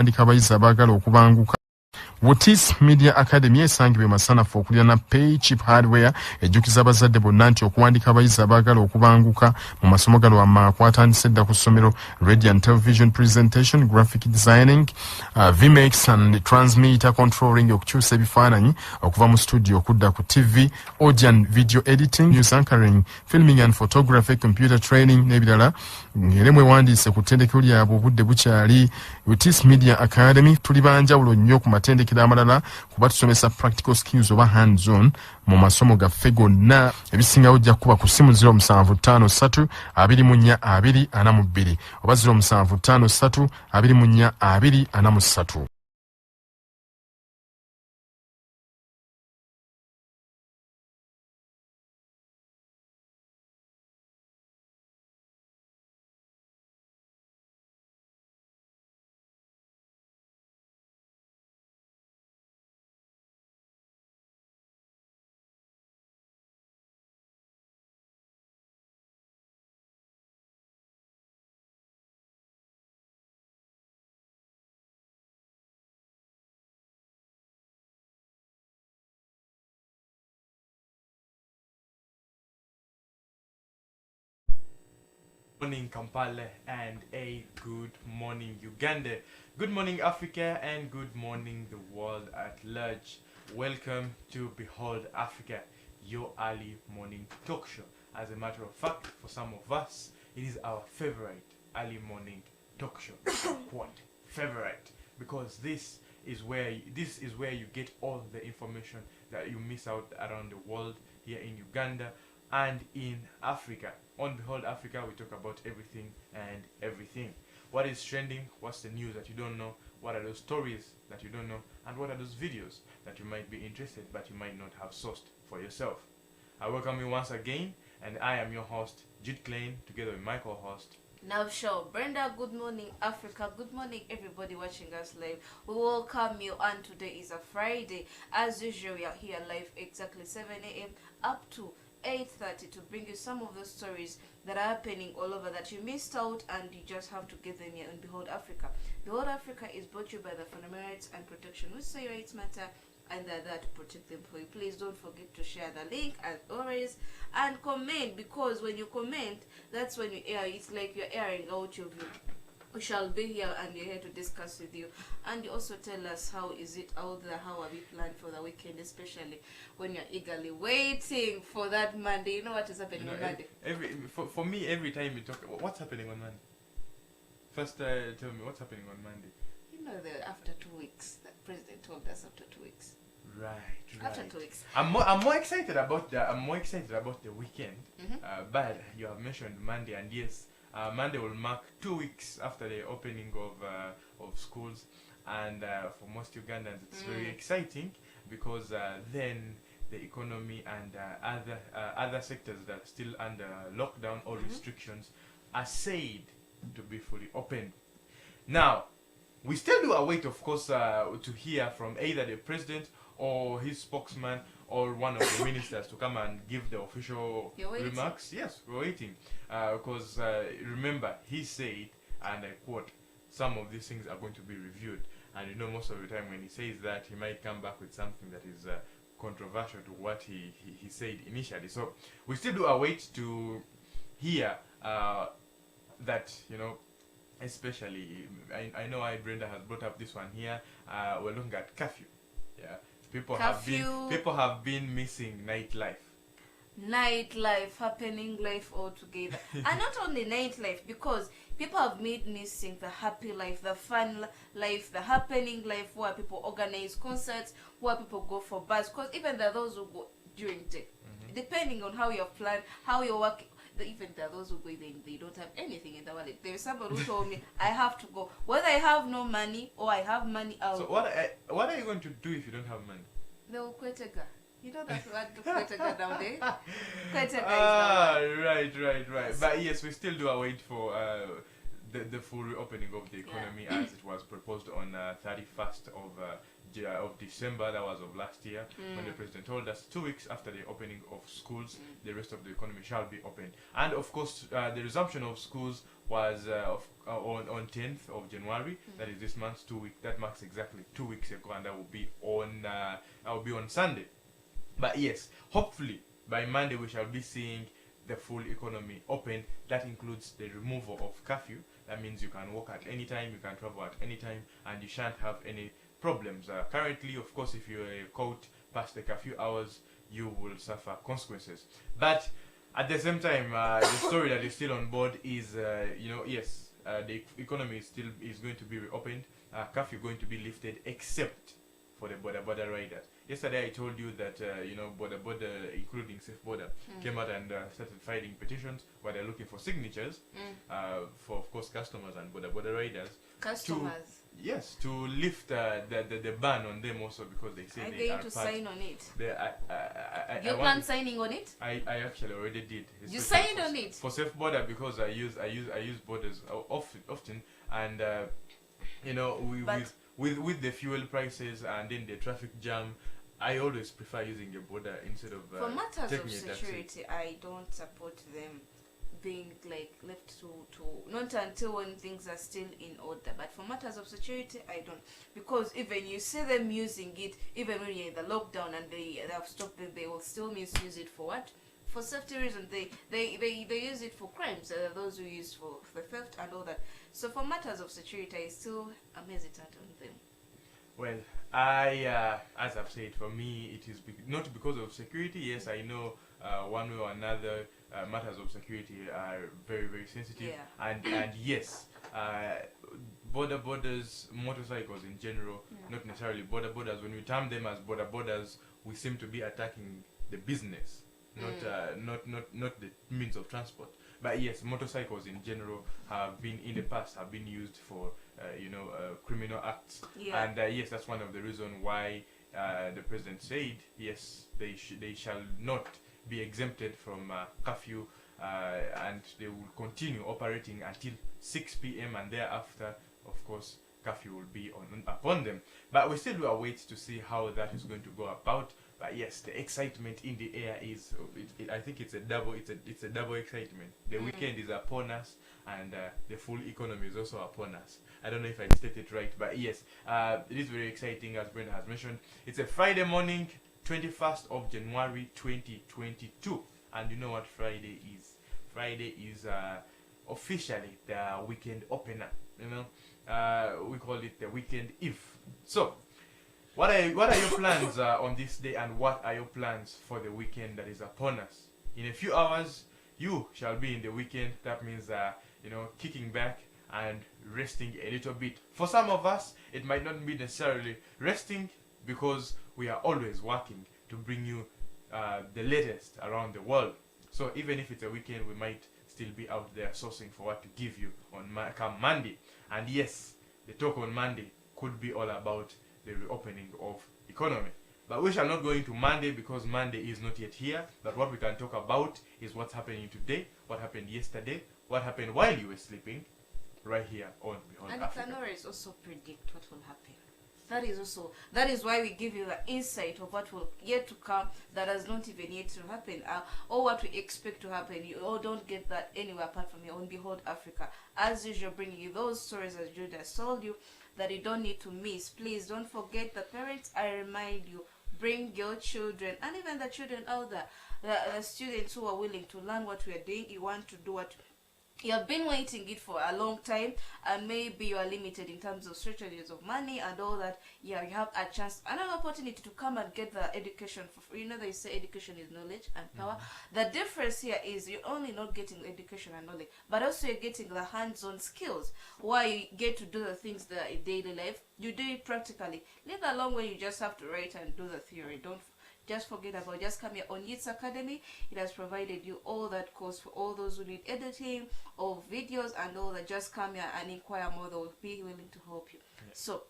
andika abayizi abaagala okubanguka. Wotis Media Academy esangibwe masanafu okulira na Pay Cheap Hardware ejjukiza abazadde bonna nti okuwandika abayizi abaagala okubanguka mu masomo gano kwatandise dda ku ssomero Radio and Television Presentation, Graphic Designing, VMix and Transmitter Controlling okukyusa ebifaananyi okuva mu studio okudda ku TV, Audio and Video Editing, News Anchoring, Filming and Photography, Computer Training n'ebirala. Ngere mwewandiise ku ttendekero lyabwe obudde bukyali. Wotis Media Academy tuli banjawulo nnyo ku matendekero amalala kuba tusomesa practical skills oba hands on mu masomo gaffe gonna. Ebisingawo ojja kuba ku ssimu 0753 24 242 oba 0753 24 243. Morning Kampala and a good morning Uganda, good morning Africa, and good morning the world at large. Welcome to Behold Africa, your early morning talk show. As a matter of fact, for some of us, it is our favorite early morning talk show. What? Favorite? Because this is where you get all the information that you miss out around the world, here in Uganda and in Africa. On Behold Africa, we talk about everything and everything. What is trending? What's the news that you don't know? What are those stories that you don't know? And what are those videos that you might be interested but you might not have sourced for yourself? I welcome you once again, and I am your host, Jude Klein, together with my co-host, Now show Brenda. Good morning Africa, good morning everybody watching us live. We welcome you, and today is a Friday. As usual, we are here live exactly 7 a.m. up to 8:30 to bring you some of the stories that are happening all over that you missed out, and you just have to get them here on Behold Africa. Behold Africa is brought to you by the Fundamental Rights and Protection. We say your rights matter, and they're there to protect them for you. Please don't forget to share the link as always, and comment, because when you comment, that's when you air. It's like you're airing out your view. We shall be here, and we're here to discuss with you, and you also tell us how is it out there, how have you planned for the weekend, especially when you're eagerly waiting for that Monday. You know what is happening on Monday? For me, every time you talk, what's happening on Monday? First, tell me what's happening on Monday. You know, after 2 weeks, the president told us after 2 weeks. Right. After 2 weeks. I'm more excited about the weekend. But you have mentioned Monday, and yes, Monday will mark 2 weeks after the opening of schools, and for most Ugandans it's very exciting, because then the economy and other sectors that are still under lockdown or restrictions are said to be fully open. Now, we still do await, of course, to hear from either the president or his spokesman or one of the ministers to come and give the official remarks. Yes, we're waiting. Because remember, he said, and I quote, some of these things are going to be reviewed. And you know, most of the time when he says that, he might come back with something that is controversial to what he said initially. So we still do await to hear that, you know, especially, I know Brenda has brought up this one here, we're looking at curfew. Yeah. People have been missing nightlife. Nightlife, happening life altogether. And not only nightlife, because people have made missing the happy life, the fun life, the happening life, where people organize concerts, where people go for bars. Because even there are those who go during the day, depending on how you're planned, how you're working. Even there are those who go, they don't have anything in the wallet. There's somebody who told me I have to go, whether I have no money or I have money out. So what are you going to do if you don't have money? They will kwetega. You know that word kwetega nowadays? Kwetega Right. But yes, we still do await for the full reopening of the economy as it was proposed on 31st of of December, that was of last year, when the president told us 2 weeks after the opening of schools, the rest of the economy shall be opened. And of course, the resumption of schools was on 10th of January. That is this month. 2 weeks. That marks exactly 2 weeks ago, and that will be on Sunday. But yes, hopefully by Monday we shall be seeing the full economy open. That includes the removal of curfew. That means you can walk at any time, you can travel at any time, and you shan't have any problems. Currently, of course, if you're caught past the curfew hours, you will suffer consequences. But at the same time, the story that is still on board is, yes, the economy is going to be reopened. Curfew going to be lifted, except for the border riders. Yesterday I told you that border, including Safe Border, came out and started filing petitions where they're looking for signatures for, of course, customers and border riders. Customers. To lift the ban on them also, because they say they are going to sign on it. You plan signing on it? I actually already did. You signed on it for Safe Border, because I use borders often, and with the fuel prices and then the traffic jam, I always prefer using a border instead of for matters taking of a taxi. security. I don't support them being like left to not until when things are still in order. But for matters of security, I don't, because even you see them using it, even when you're in the lockdown and they have stopped it, they will still misuse it for what? For safety reasons. They use it for crimes. Those who use for theft and all that. So for matters of security, I still am hesitant on them. Well, as I've said, for me, it is not because of security. Yes, I know one way or another, matters of security are very, very sensitive. And yes, borders, motorcycles in general, not necessarily borders. When we term them as borders, we seem to be attacking the business, not the means of transport. But yes, motorcycles in general have been used for criminal acts, and yes, that's one of the reasons why the president said yes, they shall not be exempted from curfew, and they will continue operating until 6 p.m. and thereafter, of course, curfew will be upon them. But we still do await to see how that is going to go about. But yes, the excitement in the air is, I think it's a double excitement. The weekend is upon us, and the full economy is also upon us. I don't know if I stated it right, but yes, it is very exciting, as Brenda has mentioned. It's a Friday morning, 21st of January 2022. And you know what Friday is? Friday is officially the weekend opener. We call it the weekend eve. So, what are your plans on this day, and what are your plans for the weekend that is upon us? In a few hours, you shall be in the weekend. That means, kicking back and resting a little bit. For some of us, it might not be necessarily resting, because we are always working to bring you the latest around the world. So even if it's a weekend, we might still be out there sourcing for what to give you on come Monday. And yes, the talk on Monday could be all about the reopening of economy. But we shall not go into Monday, because Monday is not yet here. But what we can talk about is what's happening today, what happened yesterday, what happened while you were sleeping, right here on Beyond and Africa. And you can always also predict what will happen. That is why we give you the insight of what will yet to come, that has not even yet to happen, or what we expect to happen. You all don't get that anywhere apart from your own Behold Africa. As usual, bringing you those stories as Jude has told you, that you don't need to miss. Please don't forget, the parents, I remind you, bring your children, and even the children out there, the students who are willing to learn what we are doing. You want to do what you have been waiting it for a long time, and maybe you are limited in terms of strategies of money and all that. You have a chance, another opportunity to come and get the education for free. They say education is knowledge and power. The difference here is you're only not getting education and knowledge, but also you're getting the hands-on skills, where you get to do the things that in daily life you do it practically. Leave alone when you just have to write and do the theory. Don't just forget about. Just come here on Youth Academy. It has provided you all that course for all those who need editing of videos and all that. Just come here and inquire more. They will be willing to help you. So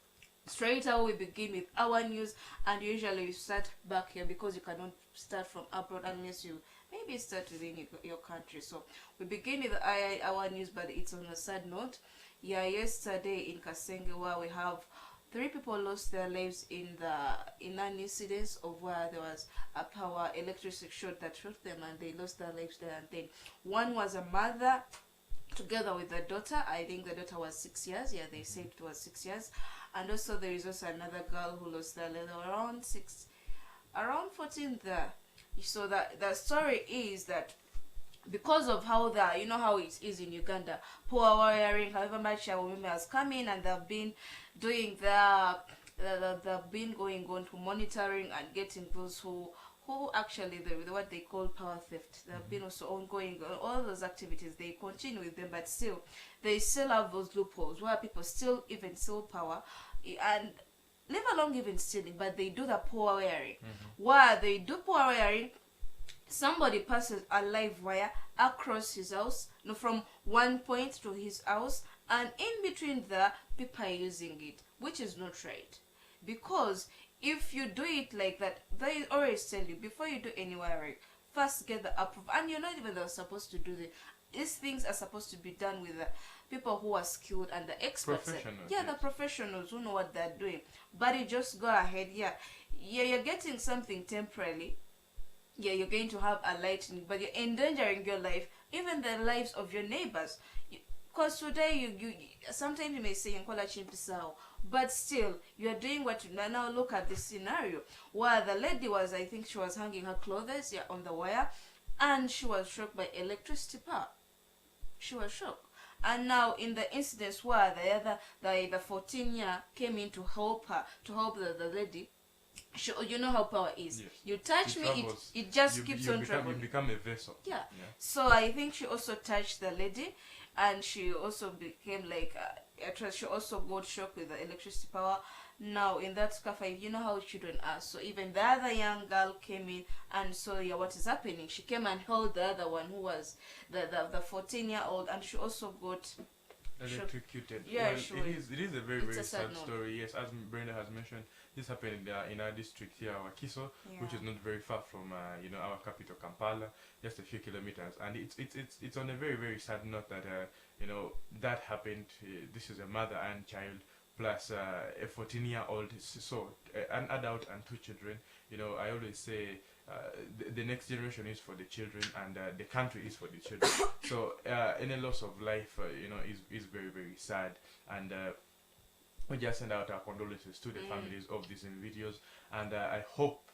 straight away we begin with our news, and usually we start back here, because you cannot start from abroad unless you maybe start within your country. So we begin with our news, but it's on a sad note. Yesterday in Kasenge, where we have 3 people lost their lives in an incident of where there was a power electricity short that shook them, and they lost their lives there and then. One was a mother together with the daughter. I think the daughter was 6 years. Yeah, they said it was 6 years. And also there is also another girl who lost her leg around 14 there. So that the story is that because of how you know how it is in Uganda, poor wiring, however much our women has come in and they've been doing they've been going on to monitoring and getting those who actually what they call power theft. They've been also ongoing all those activities. They continue with them, but still they still have those loopholes where people still even steal power, and leave alone even stealing, but they do the poor wiring. Where they do poor wiring, somebody passes a live wire across his house, from one point to his house, and in between there, people are using it, which is not right. Because if you do it like that, they always tell you, before you do any wiring, first get the approval. And you're not even supposed to do these things are supposed to be done with the people who are skilled and the experts. Professionals, Yeah, yes. the professionals who know what they're doing. But you just go ahead, you're getting something temporarily. Yeah, you're going to have a lightning, but you're endangering your life, even the lives of your neighbors. Because today you sometimes you may say "Nkola chimpisao," but still you are doing what you now look at this scenario where the lady was, I think she was hanging her clothes on the wire, and she was shocked by electricity power. She was shocked. And now in the incidents where the 14-year came in to help her, to help the lady, you know how power is. Yes. You touch me, it just keeps on traveling. You become a vessel. Yeah. So I think she also touched the lady, and she also became like she also got shocked with the electricity power. Now in that cafe, you know how children are. So even the other young girl came in and saw what is happening. She came and held the other one who was the 14-year-old, and she also got electrocuted. Yeah, well, sure. It is a very, It's very a sad sad note. story. Yes, as Brenda has mentioned, this happened in our district here, Wakiso, which is not very far from our capital Kampala, just a few kilometers. And it's on a very, very sad note that that happened. This is a mother and child plus a 14-year-old, so an adult and 2 children. I always say the next generation is for the children, and the country is for the children. So any loss of life, is very, very sad. And we just send out our condolences to the families of these individuals, and I hope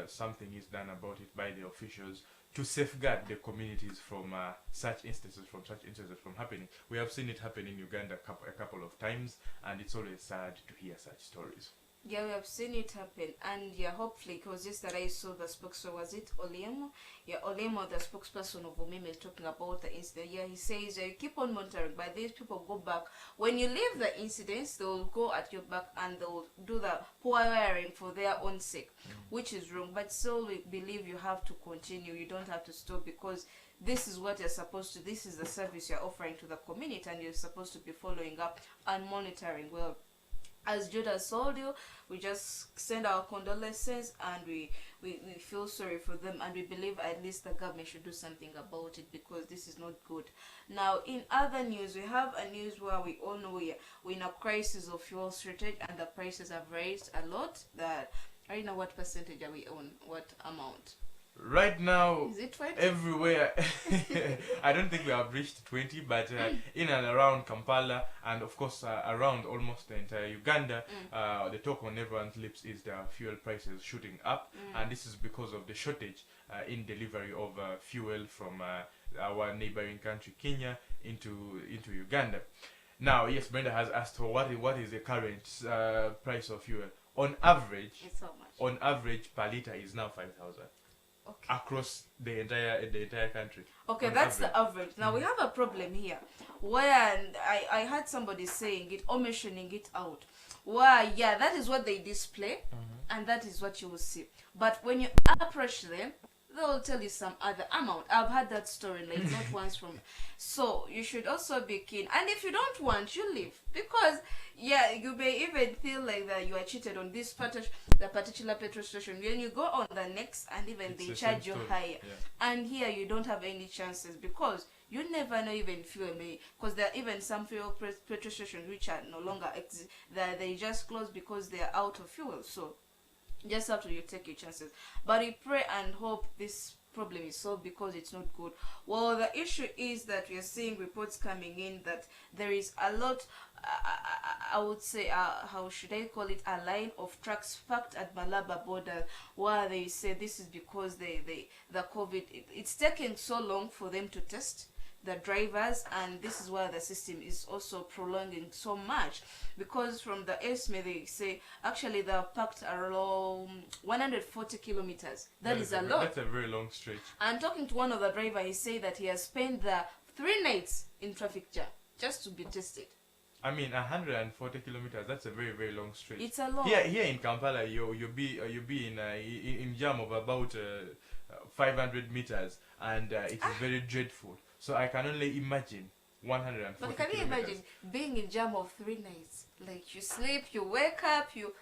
something is done about it by the officials to safeguard the communities from such instances from happening. We have seen it happen in Uganda a couple of times, and it's always sad to hear such stories. Yeah, we have seen it happen, and hopefully, because just that I saw the spokesperson, was it Olemo? Yeah, Olemo, the spokesperson of Omeme, talking about the incident. Yeah, he says you keep on monitoring, but these people go back. When you leave the incidents, they will go at your back and they will do the poor wiring for their own sake, which is wrong. But still, we believe you have to continue. You don't have to stop, because this is what you're supposed to. This is the service you're offering to the community, and you're supposed to be following up and monitoring well. As Judah told you, we just send our condolences, and we feel sorry for them, and we believe at least the government should do something about it, because this is not good. Now, in other news, we have a news where we all know we're in a crisis of fuel shortage, and the prices have raised a lot. That I don't know what percentage are we on, what amount. Right now, Is it 20? everywhere, I don't think we have reached 20, but in and around Kampala, and of course around almost the entire Uganda, the talk on everyone's lips is the fuel prices shooting up, and this is because of the shortage in delivery of fuel from our neighboring country Kenya into Uganda. Now, yes, Brenda has asked for what is the current price of fuel. On average, It's how much? on average per liter is now 5,000. Okay. Across the entire country. Okay, on that's average. the average. Now we have a problem here, where I heard somebody saying it or mentioning it out. Where that is what they display, and that is what you will see. But when you approach them, they will tell you some other amount. I've had that story like not once from. So you should also be keen. And if you don't want, you leave, because you may even feel like that you are cheated on this the particular petrol station. When you go on the next, and even It's they the charge same you story. higher. Yeah. And here you don't have any chances, because You never know even fuel may, because there are even some fuel petrol stations which are no longer that they just close because they are out of fuel. So just have to you take your chances. But we pray and hope this problem is solved, because it's not good. Well, the issue is that we are seeing reports coming in that there is a lot, I would say, how should I call it, a line of trucks parked at Malaba border, where they say this is because the COVID, it's taken so long for them to test the drivers, and this is why the system is also prolonging so much, because from the estimate they say actually they're packed around 140 kilometers. That is a lot. That's a very long stretch. And talking to one of the drivers, he said that he has spent the 3 nights in traffic jam just to be tested. I mean, 140 kilometers. That's a very, very long stretch. It's a lot. Here in Kampala, you'll be in jam of about 500 meters, and it is very dreadful. So I can only imagine 140 But can you kilometers. imagine being in jam of 3 nights? Like, you sleep, you wake up, you...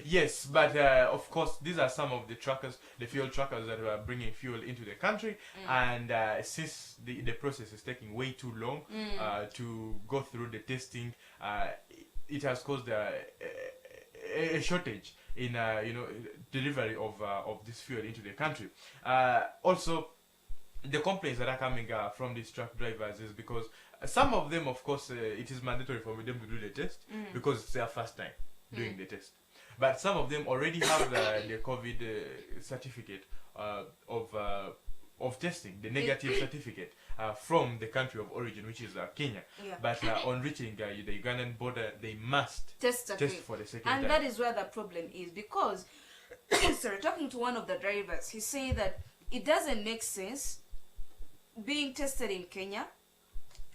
Yes, but of course, these are some of the truckers, the fuel truckers that are bringing fuel into the country, and since the process is taking way too long to go through the testing, it has caused a shortage in delivery of this fuel into the country. Also, the complaints that are coming from these truck drivers is because some of them, of course, it is mandatory for them to do the test because it's their first time doing the test. But some of them already have the COVID certificate of testing, the negative certificate from the country of origin, which is Kenya. Yeah. But on reaching the Ugandan border, they must test for the second and time. that is where the problem is, because sorry, talking to one of the drivers, he said that it doesn't make sense being tested in Kenya.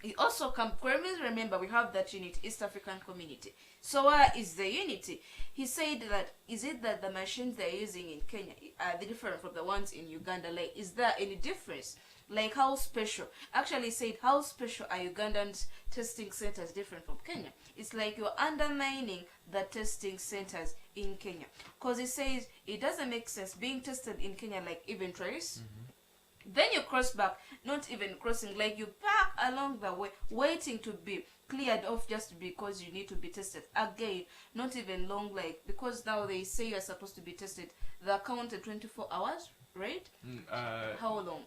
He also remember we have that unit, East African Community. So where is the unity? He said that, is it that the machines they're using in Kenya are different from the ones in Uganda? Like, is there any difference? Like, how special? Actually, he said, how special are Ugandan testing centers different from Kenya? It's like you're undermining the testing centers in Kenya. Because he says it doesn't make sense being tested in Kenya, like even trace. Then you cross back, not even crossing, like you park along the way, waiting to be cleared off just because you need to be tested. Again, not even long, like, because now they say you're supposed to be tested. They're counted 24 hours, right? How long?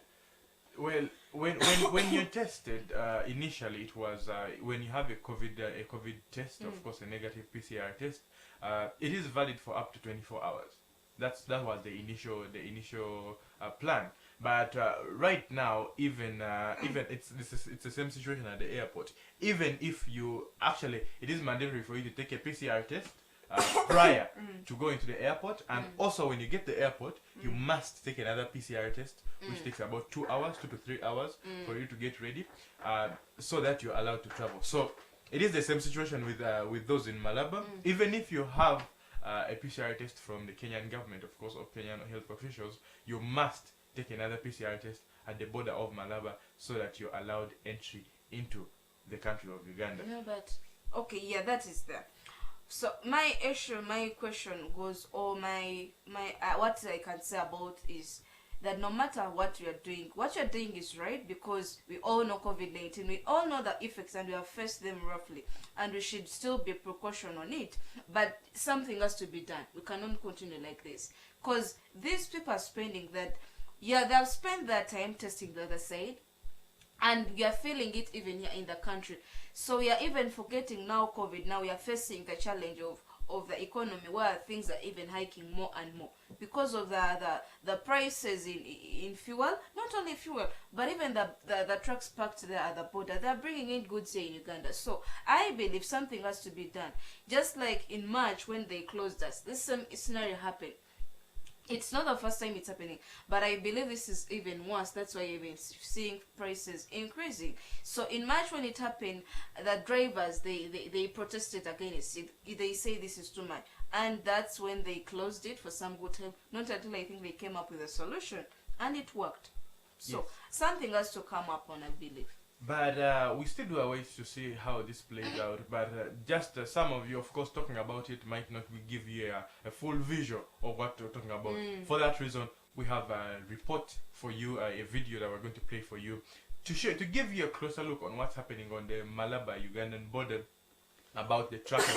Well, when you're tested, initially it was when you have a COVID test, of course, a negative PCR test, it is valid for up to 24 hours. That was the initial plan. But right now, even it's the same situation at the airport. Even if you actually, it is mandatory for you to take a PCR test prior to going to the airport, and also when you get to the airport, you must take another PCR test, which takes about 2 hours, 2 to 3 hours for you to get ready, so that you're allowed to travel. So it is the same situation with those in Malaba. Even if you have a PCR test from the Kenyan government, of course, or Kenyan health officials, you must take another PCR test at the border of Malaba so that you're allowed entry into the country of Uganda. No, but okay, yeah, that is there. So my question goes, or my what I can say about is that no matter what you're doing is right, because we all know COVID-19, we all know the effects, and we have faced them roughly, and we should still be precaution on it. But something has to be done. We cannot continue like this, because these people are spending that. Yeah, they have spent their time testing the other side, and we are feeling it even here in the country. So we are even forgetting now COVID. Now we are facing the challenge of the economy, where things are even hiking more and more because of the prices in fuel. Not only fuel, but even the trucks parked there at the border. They are bringing in goods here in Uganda. So I believe something has to be done. Just like in March when they closed us, this same scenario happened. It's not the first time it's happening, but I believe this is even worse. That's why you've been seeing prices increasing. So in March when it happened, the drivers, they protested against it. They say this is too much. And that's when they closed it for some good time. Not until I think they came up with a solution. And it worked. So something has to come up on, I believe. But we still do await to see how this plays out. But just some of you, of course, talking about it might not give you a full visual of what we're talking about. For that reason, we have a report for you, a video that we're going to play for you to give you a closer look on what's happening on the Malaba-Ugandan border, about the truckers,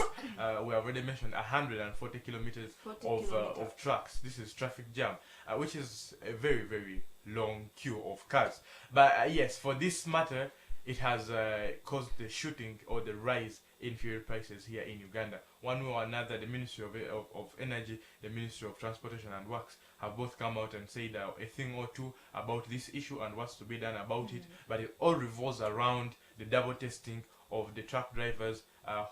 we have already mentioned 140 kilometers of trucks. This is traffic jam, which is a very, very long queue of cars. But yes, for this matter, it has caused the shooting or the rise in fuel prices here in Uganda. One way or another, the Ministry of Energy, the Ministry of Transportation and Works have both come out and said a thing or two about this issue and what's to be done about it. But it all revolves around the double testing of the truck drivers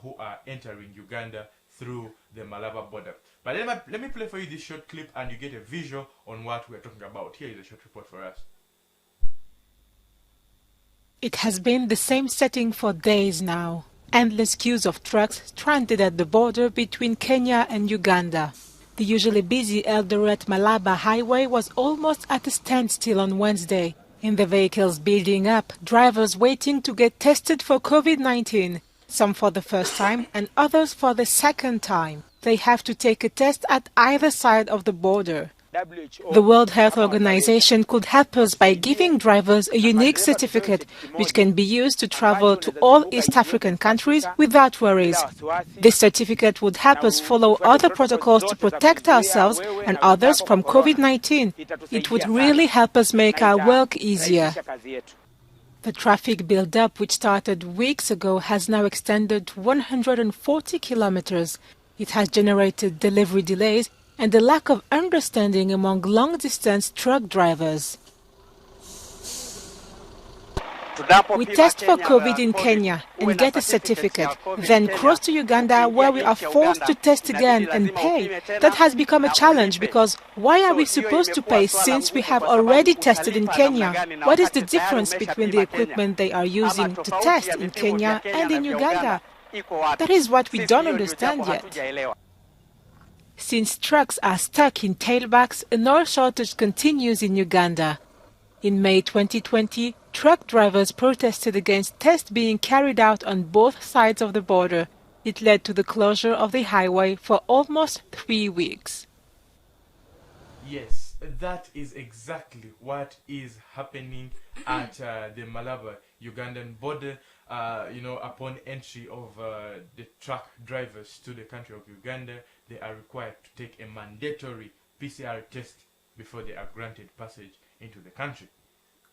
who are entering Uganda through the Malaba border. But let me play for you this short clip and you get a visual on what we're talking about. Here is a short report for us. It has been the same setting for days now. Endless queues of trucks stranded at the border between Kenya and Uganda. The usually busy Eldoret-Malaba highway was almost at a standstill on Wednesday. In the vehicles building up, drivers waiting to get tested for COVID-19, some for the first time and others for the second time. They have to take a test at either side of the border. The World Health Organization could help us by giving drivers a unique certificate which can be used to travel to all East African countries without worries. This certificate would help us follow other protocols to protect ourselves and others from COVID-19. It would really help us make our work easier. The traffic build-up, which started weeks ago, has now extended to 140 kilometers. It has generated delivery delays and a lack of understanding among long-distance truck drivers. We test for COVID in Kenya and get a certificate, then cross to Uganda where we are forced to test again and pay. That has become a challenge because why are we supposed to pay since we have already tested in Kenya? What is the difference between the equipment they are using to test in Kenya and in Uganda? That is what we don't understand yet. Since trucks are stuck in tailbacks, an oil shortage continues in Uganda. In May 2020, truck drivers protested against tests being carried out on both sides of the border. It led to the closure of the highway for almost 3 weeks. Yes, that is exactly what is happening at the Malaba-Ugandan border. Upon entry of the truck drivers to the country of Uganda, they are required to take a mandatory PCR test before they are granted passage into the country.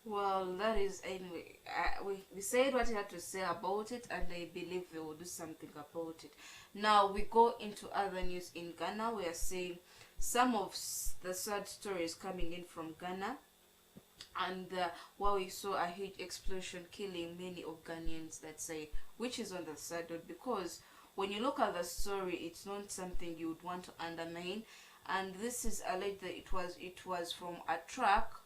Well, that is anyway. We said what we had to say about it, and I believe they will do something about it. Now we go into other news in Ghana. We are seeing some of the sad stories coming in from Ghana. And while we saw a huge explosion killing many of Ghanaians, let's say, which is on the side note, because when you look at the story, it's not something you would want to undermine. And this is alleged that it was from a truck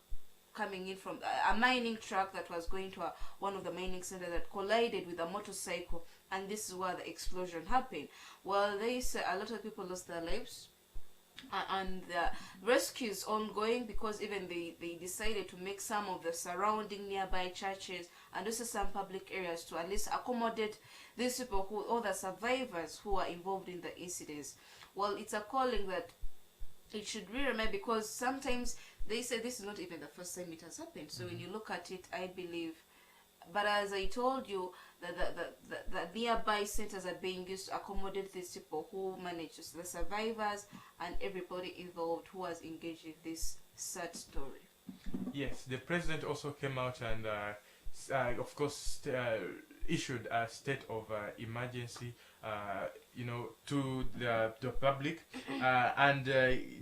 coming in from a mining truck that was going to one of the mining centers that collided with a motorcycle, and this is where the explosion happened. Well, they say a lot of people lost their lives. And the rescue is ongoing because even they decided to make some of the surrounding nearby churches and also some public areas to at least accommodate these people all the survivors who are involved in the incidents. Well, it's a calling that it should be remembered because sometimes they say this is not even the first time it has happened. So when you look at it, I believe. But as I told you, the nearby centers are being used to accommodate these people who manage the survivors and everybody involved who was engaged in this sad story. Yes, the president also came out and, of course, issued a state of emergency, to the public. And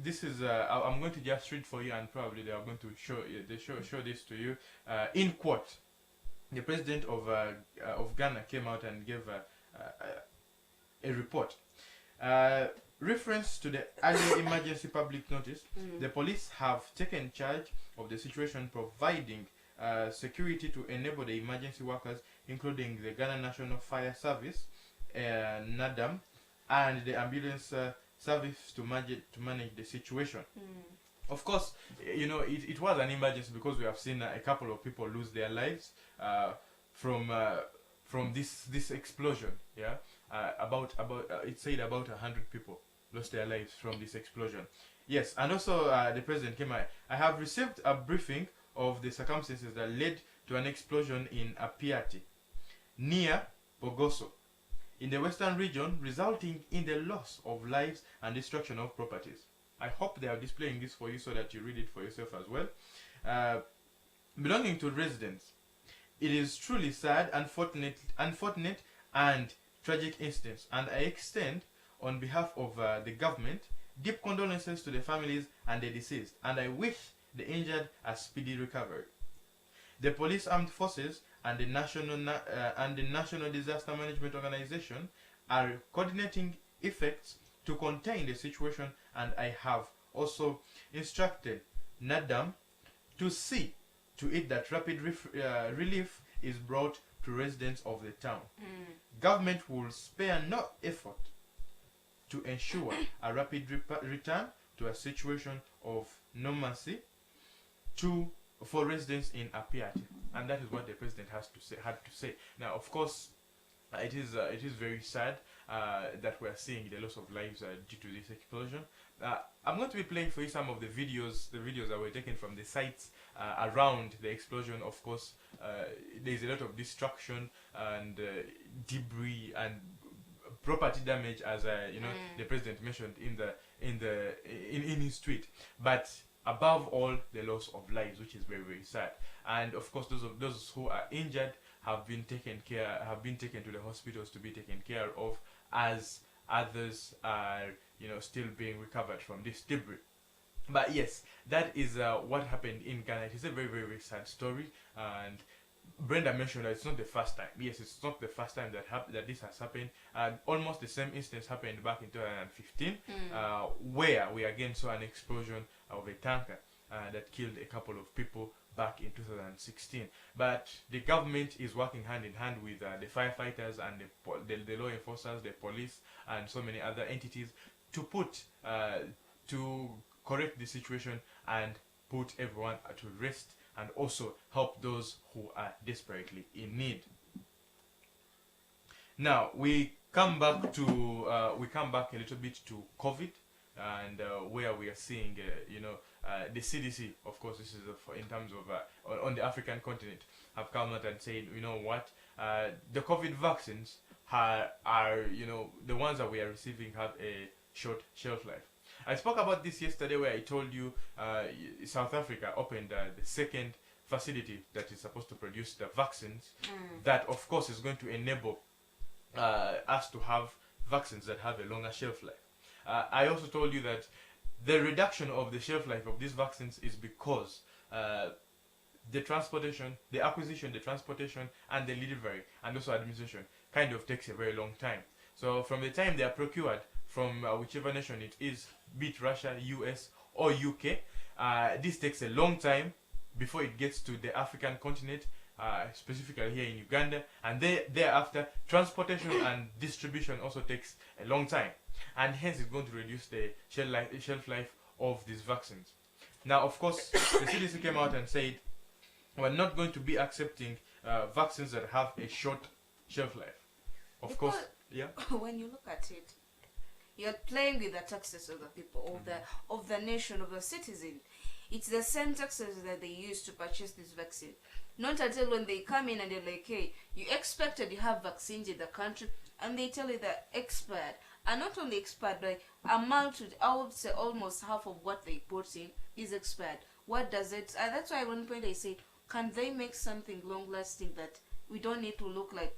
this is, I'm going to just read for you, and probably they are going to show this to you in court. The president of Ghana came out and gave a report. Reference to the earlier emergency public notice, the police have taken charge of the situation, providing security to enable the emergency workers, including the Ghana National Fire Service, NADAM, and the ambulance service to manage the situation. Of course, it was an emergency because we have seen a couple of people lose their lives from this explosion. Yeah, it said about 100 people lost their lives from this explosion. Yes, and also the president came out. I have received a briefing of the circumstances that led to an explosion in Apiati, near Pogoso, in the western region, resulting in the loss of lives and destruction of properties. I hope they are displaying this for you so that you read it for yourself as well. Belonging to residents, it is truly sad, unfortunate and tragic instance, and I extend, on behalf of the government, deep condolences to the families and the deceased, and I wish the injured a speedy recovery. The Police Armed Forces and the National Disaster Management Organization are coordinating efforts to contain the situation, and I have also instructed NADAM to see to it that rapid relief is brought to residents of the town. Government will spare no effort to ensure a rapid return to a situation of normalcy for residents in Apiati, and that is what the president had to say. Now, of course, it is very sad that we are seeing the loss of lives due to this explosion. I'm going to be playing for you some of the videos that were taken from the sites around the explosion. Of course, there's a lot of destruction and debris and property damage, as the president mentioned in his tweet. But above all, the loss of lives, which is very, very sad. And of course, those who are injured have been taken to the hospitals to be taken care of, as others are still being recovered from this debris. But yes, that is what happened in Ghana. It is a very, very, very sad story, and Brenda mentioned that it's not the first time. Yes, it's not the first time that this has happened. Almost the same instance happened back in 2015, where we again saw an explosion of a tanker that killed a couple of people back in 2016. But the government is working hand in hand with the firefighters and the law enforcers, the police, and so many other entities to correct the situation and put everyone to rest, and also help those who are desperately in need. Now we come back a little bit to COVID, and where we are seeing the CDC, of course, this is in terms of on the African continent, have come out and said, you know what, the COVID vaccines are the ones that we are receiving have a short shelf life. I spoke about this yesterday, where I told you South Africa opened the second facility that is supposed to produce the vaccines. That, of course, is going to enable us to have vaccines that have a longer shelf life. I also told you that the reduction of the shelf life of these vaccines is because the transportation, the acquisition, the transportation, and the delivery, and also administration kind of takes a very long time. So from the time they are procured from whichever nation it is, be it Russia, US, or UK, this takes a long time before it gets to the African continent, specifically here in Uganda, and thereafter transportation and distribution also takes a long time, and hence it's going to reduce the shelf life of these vaccines. Now, of course, the CDC came out and said we're not going to be accepting vaccines that have a short shelf life. Of course, yeah. When you look at it, you're playing with the taxes of the people, of the nation, of the citizen. It's the same taxes that they use to purchase this vaccine. Not until when they come in and they're like, hey, you expected you have vaccines in the country, and they tell you that expired. And not only expired, but I would say almost half of what they put in is expired. What does it? That's why at one point I said, can they make something long-lasting that we don't need to look like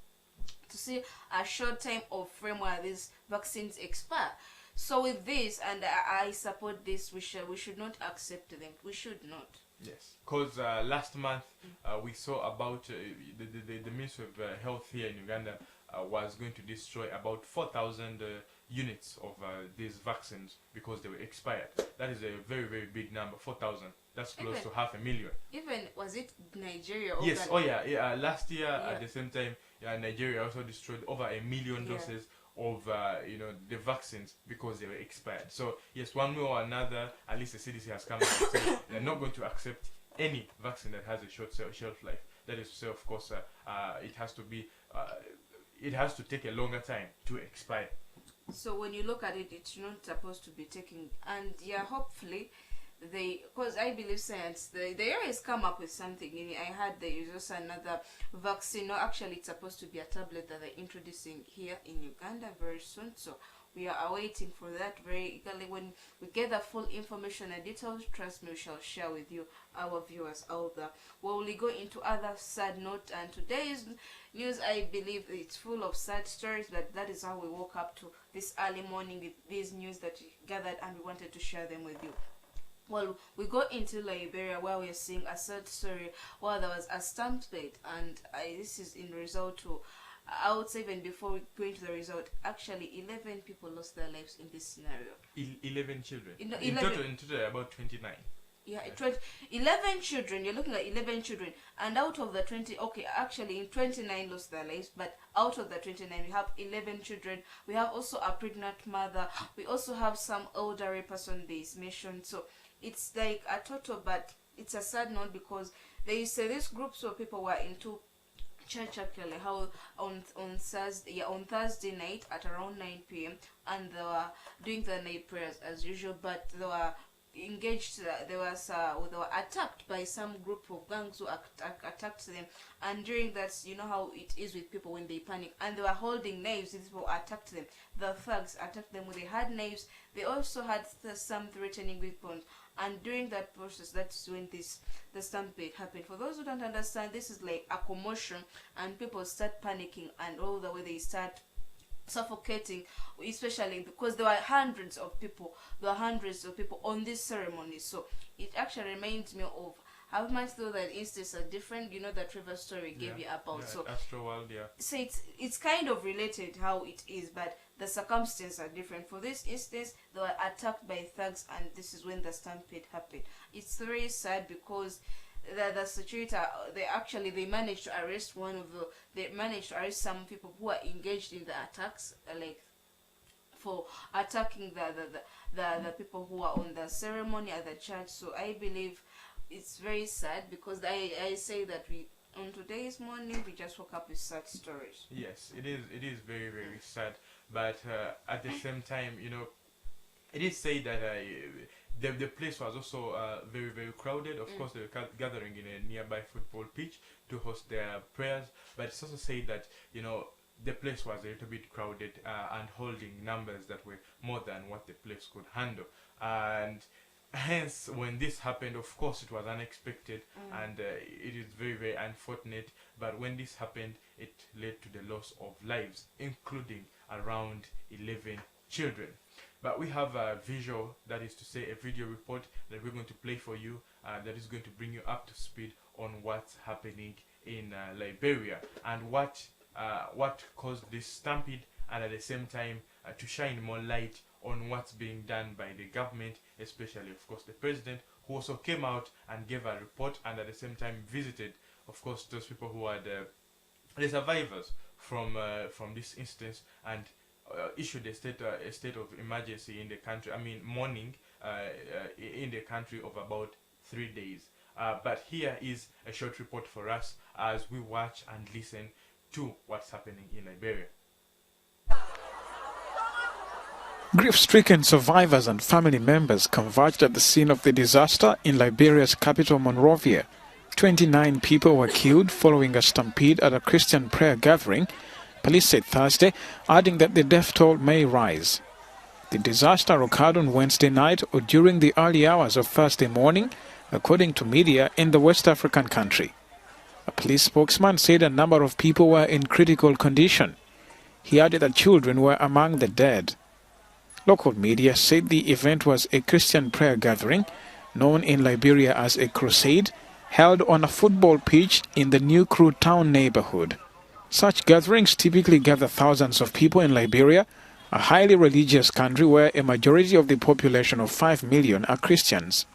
to see a short time of frame where these vaccines expire? So with this, and I support this, we should not accept them. We should not. Yes, because last month we saw about the Ministry of Health here in Uganda was going to destroy about 4,000 units of these vaccines because they were expired. That is a very, very big number, 4,000. That's close to 500,000. Even, was it Nigeria? Yes, last year at the same time, Nigeria also destroyed over 1 million doses of the vaccines because they were expired. So yes, one way or another, at least the CDC has come out and said they're not going to accept any vaccine that has a short shelf life. That is to say, of course, it has to take a longer time to expire. So when you look at it, it's not supposed to be taking, and hopefully because I believe science, they always come up with something. I heard there is also another vaccine. No, actually, it's supposed to be a tablet that they're introducing here in Uganda very soon. So we are awaiting for that very eagerly. When we get the full information and details, trust me, we shall share with you, our viewers out there. Well, we go into other sad note, and today's news, I believe it's full of sad stories, but that is how we woke up to this early morning with these news that we gathered, and we wanted to share them with you. Well, we go into Liberia where we are seeing a sad story where there was a stampede, and this is in result to, I would say, even before we go into the result, actually 11 people lost their lives in this scenario. 11 children. In 11. total, about 29. Yeah, 11 children. You're looking at 11 children, and out of the 20, okay, actually 29 lost their lives, but out of the 29 we have 11 children. We have also a pregnant mother. We also have some elderly person they mentioned. So it's like a total, but it's a sad note because they say these groups of people were into church actually, how on Thursday night at around 9 p.m. and they were doing the night prayers as usual, but they were engaged. They were attacked by some group of gangs who attacked them, and during that, you know how it is with people when they panic, and they were holding knives. These people attacked them. The thugs attacked them. They had knives. They also had some threatening weapons, and during that process, that's when the stampede happened. For those who don't understand, this is like a commotion, and people start panicking, and all the way they start suffocating, especially because there were hundreds of people. There were hundreds of people on this ceremony. So it actually reminds me of how much though that instances are different. You know that Trevor story gave you about. So Astroworld, yeah. So it's kind of related how it is, but the circumstances are different. For this instance, they were attacked by thugs, and this is when the stampede happened. It's very sad because the security, they managed to arrest some people who are engaged in the attacks, like for attacking the people who are on the ceremony at the church. So I believe it's very sad because I say that on today's morning we just woke up with sad stories. Yes, it is very, very sad, but at the same time, it is said that the place was also very, very crowded. Of course, they were gathering in a nearby football pitch to host their prayers, but it's also said that the place was a little bit crowded and holding numbers that were more than what the place could handle, and hence when this happened, of course it was unexpected, and it is very, very unfortunate, but when this happened, it led to the loss of lives, including around 11 children. But we have a visual, that is to say a video report that we're going to play for you, that is going to bring you up to speed on what's happening in Liberia and what caused this stampede, and at the same time to shine more light on what's being done by the government, especially of course the president, who also came out and gave a report, and at the same time visited, of course, those people who are the survivors from this instance, and issued a state of emergency in the country. I mean, mourning in the country of about 3 days. But here is a short report for us as we watch and listen to what's happening in Liberia. Grief-stricken survivors and family members converged at the scene of the disaster in Liberia's capital, Monrovia. 29 people were killed following a stampede at a Christian prayer gathering, police said Thursday, adding that the death toll may rise. The disaster occurred on Wednesday night or during the early hours of Thursday morning, according to media in the West African country. A police spokesman said a number of people were in critical condition. He added that children were among the dead. Local media said the event was a Christian prayer gathering, known in Liberia as a crusade, held on a football pitch in the New Crew Town neighborhood. Such gatherings typically gather thousands of people in Liberia, a highly religious country where a majority of the population of 5 million are Christians.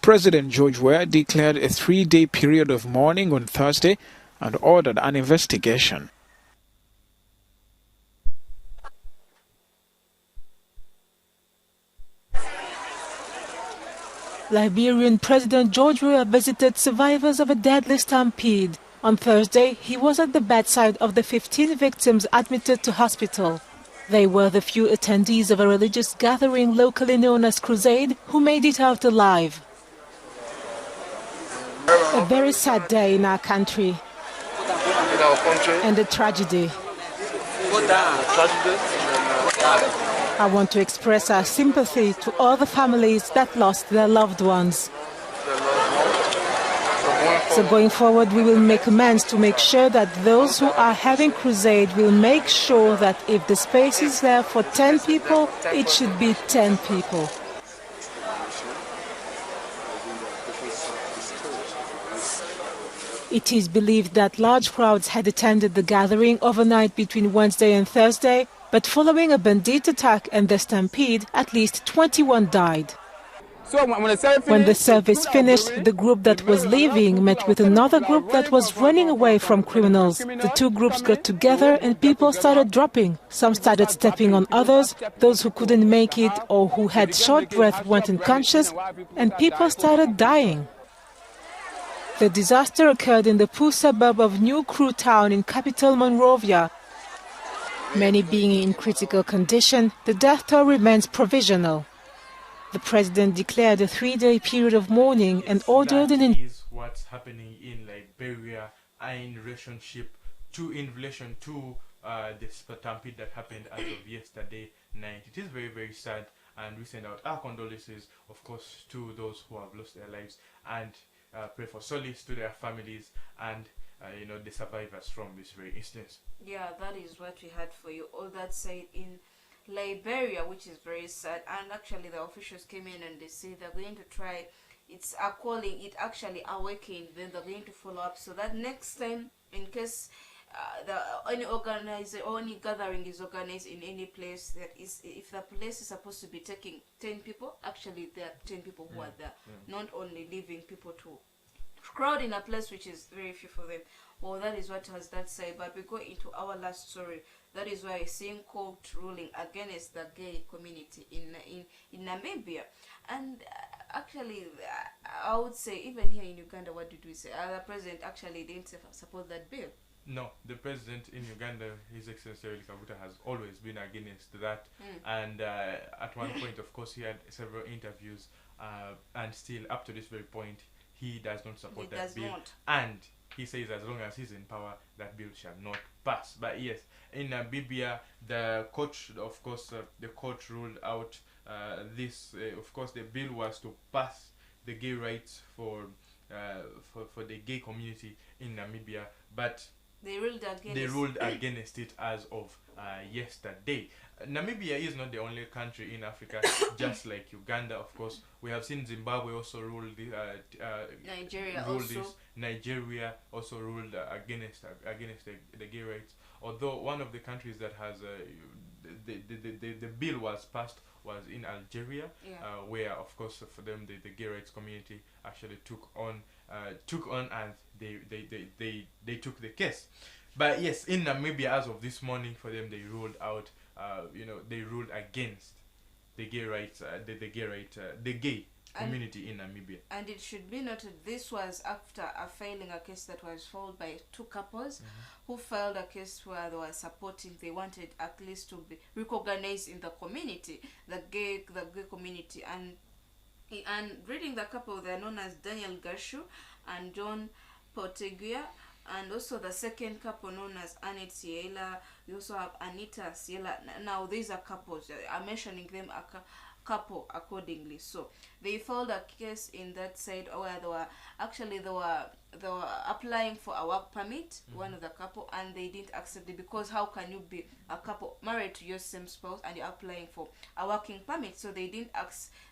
President George Weah declared a 3-day period of mourning on Thursday and ordered an investigation. Liberian President George Weah visited survivors of a deadly stampede. On Thursday, he was at the bedside of the 15 victims admitted to hospital. They were the few attendees of a religious gathering locally known as Crusade who made it out alive. A very sad day in our country and a tragedy. I want to express our sympathy to all the families that lost their loved ones. So going forward, we will make amends to make sure that those who are having crusade will make sure that if the space is there for 10 people, it should be 10 people. It is believed that large crowds had attended the gathering overnight between Wednesday and Thursday, but following a bandit attack and the stampede, at least 21 died. When the service finished, the group that was leaving met with another group that was running away from criminals. The two groups got together and people started dropping. Some started stepping on others. Those who couldn't make it or who had short breath went unconscious, and people started dying. The disaster occurred in the poor suburb of New Crew Town in capital Monrovia. Many being in critical condition, the death toll remains provisional. The president declared a 3-day period of mourning and ordered an... That is what's happening in Liberia in relation to the stampede that happened as of yesterday night. It is very, very sad, and we send out our condolences, of course, to those who have lost their lives, and pray for solace to their families and the survivors from this very instance. Yeah, that is what we had for you. All that said in Liberia, which is very sad, and actually the officials came in and they say they're going to try, it's a calling, it actually awakened, then they're going to follow up so that next time, in case any gathering is organized in any place, that is, if the place is supposed to be taking 10 people, actually there are 10 people who are there, not only leaving people to crowd in a place which is very few for them. Well, that is what has that say. But we go into our last story. That is why seeing court ruling against the gay community in Namibia. And actually, I would say even here in Uganda, what did we say? The president actually didn't support that bill. No, the president in Uganda, His Excellency Yoweri Kaguta, has always been against that. And at one point, of course, he had several interviews, and still up to this very point, he does not support that bill. And he says as long as he's in power, that bill shall not pass. But yes, in Namibia, the court, of course, the court ruled out this. Of course, the bill was to pass the gay rights for the gay community in Namibia, but they ruled against it as of yesterday. Namibia is not the only country in Africa, just like Uganda, of course. We have seen Zimbabwe also rule Nigeria also ruled against the gay rights. Although one of the countries that has the bill was passed was in Algeria, where of course for them the gay rights community actually took on and they took the case. But yes, in Namibia as of this morning, for them they ruled out. They ruled against the gay rights, the gay community in Namibia. And it should be noted, this was after filing a case that was filed by two couples who filed a case where they were supporting, they wanted at least to be recognized in the community, the gay community. And reading the couple, they are known as Daniel Gashu and John Porteguia. And also the second couple known as Annette Siela. We also have Anita Siela. Now these are couples. I'm mentioning them a couple accordingly. So they filed a case in that side where they were applying for a work permit, one of the couple, and they didn't accept it because how can you be a couple married to your same spouse and you're applying for a working permit? So they didn't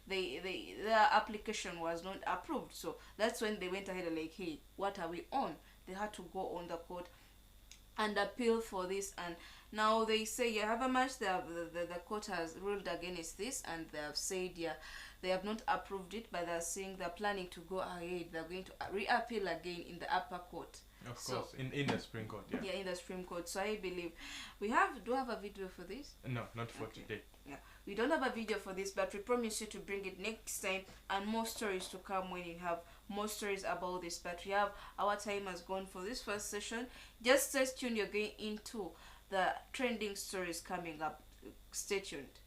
their application was not approved. So that's when they went ahead and like, hey, what are we on? They had to go on the court and appeal for this, and now they say however much the court has ruled against this, and they have said they have not approved it, but they're saying they're planning to go ahead. They're going to reappeal again in the upper court. Of course, in the Supreme Court. Yeah, in the Supreme Court. So I believe do we have a video for this? No, not for today. Yeah, we don't have a video for this, but we promise you to bring it next time, and more stories to come when you have more stories about this. But we have, our time has gone for this first session. Just stay tuned, you're going into the trending stories coming up. Stay tuned.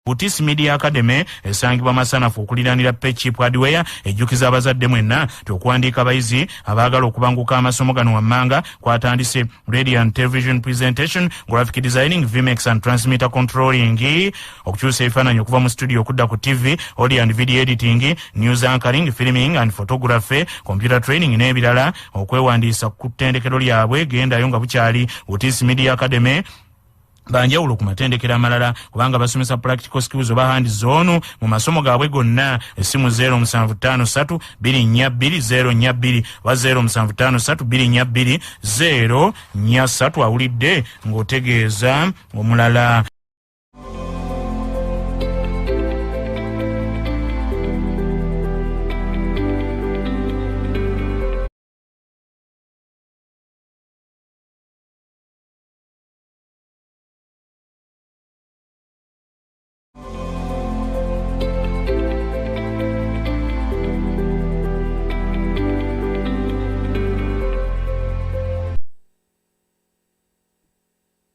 Butis Media Academy esangibwa masanafu okuliranira Pechip Hardware ejjukiza abazadde mwenna okuwandiika abayizi abaagala okubanguka amasomo gano wammanga kwatandise radio and television presentation, graphic designing, VMX and transmitter controlling, okukyusa ebifaananyi okuva mu studio okudda ku TV, audio and video editing, news anchoring, filming and photography, computer training n'ebirala. Okwewandiisa ku ttendekero lyabwe gendayo nga bukyali. Butis Media Academy banjawulo ku matendekero amalala kubanga basomesa practical skills oba hand zone mu masomo gaabwe gonna. Essimu 0753 242 wa 0753 242 awulidde ng'otegeeza omulala.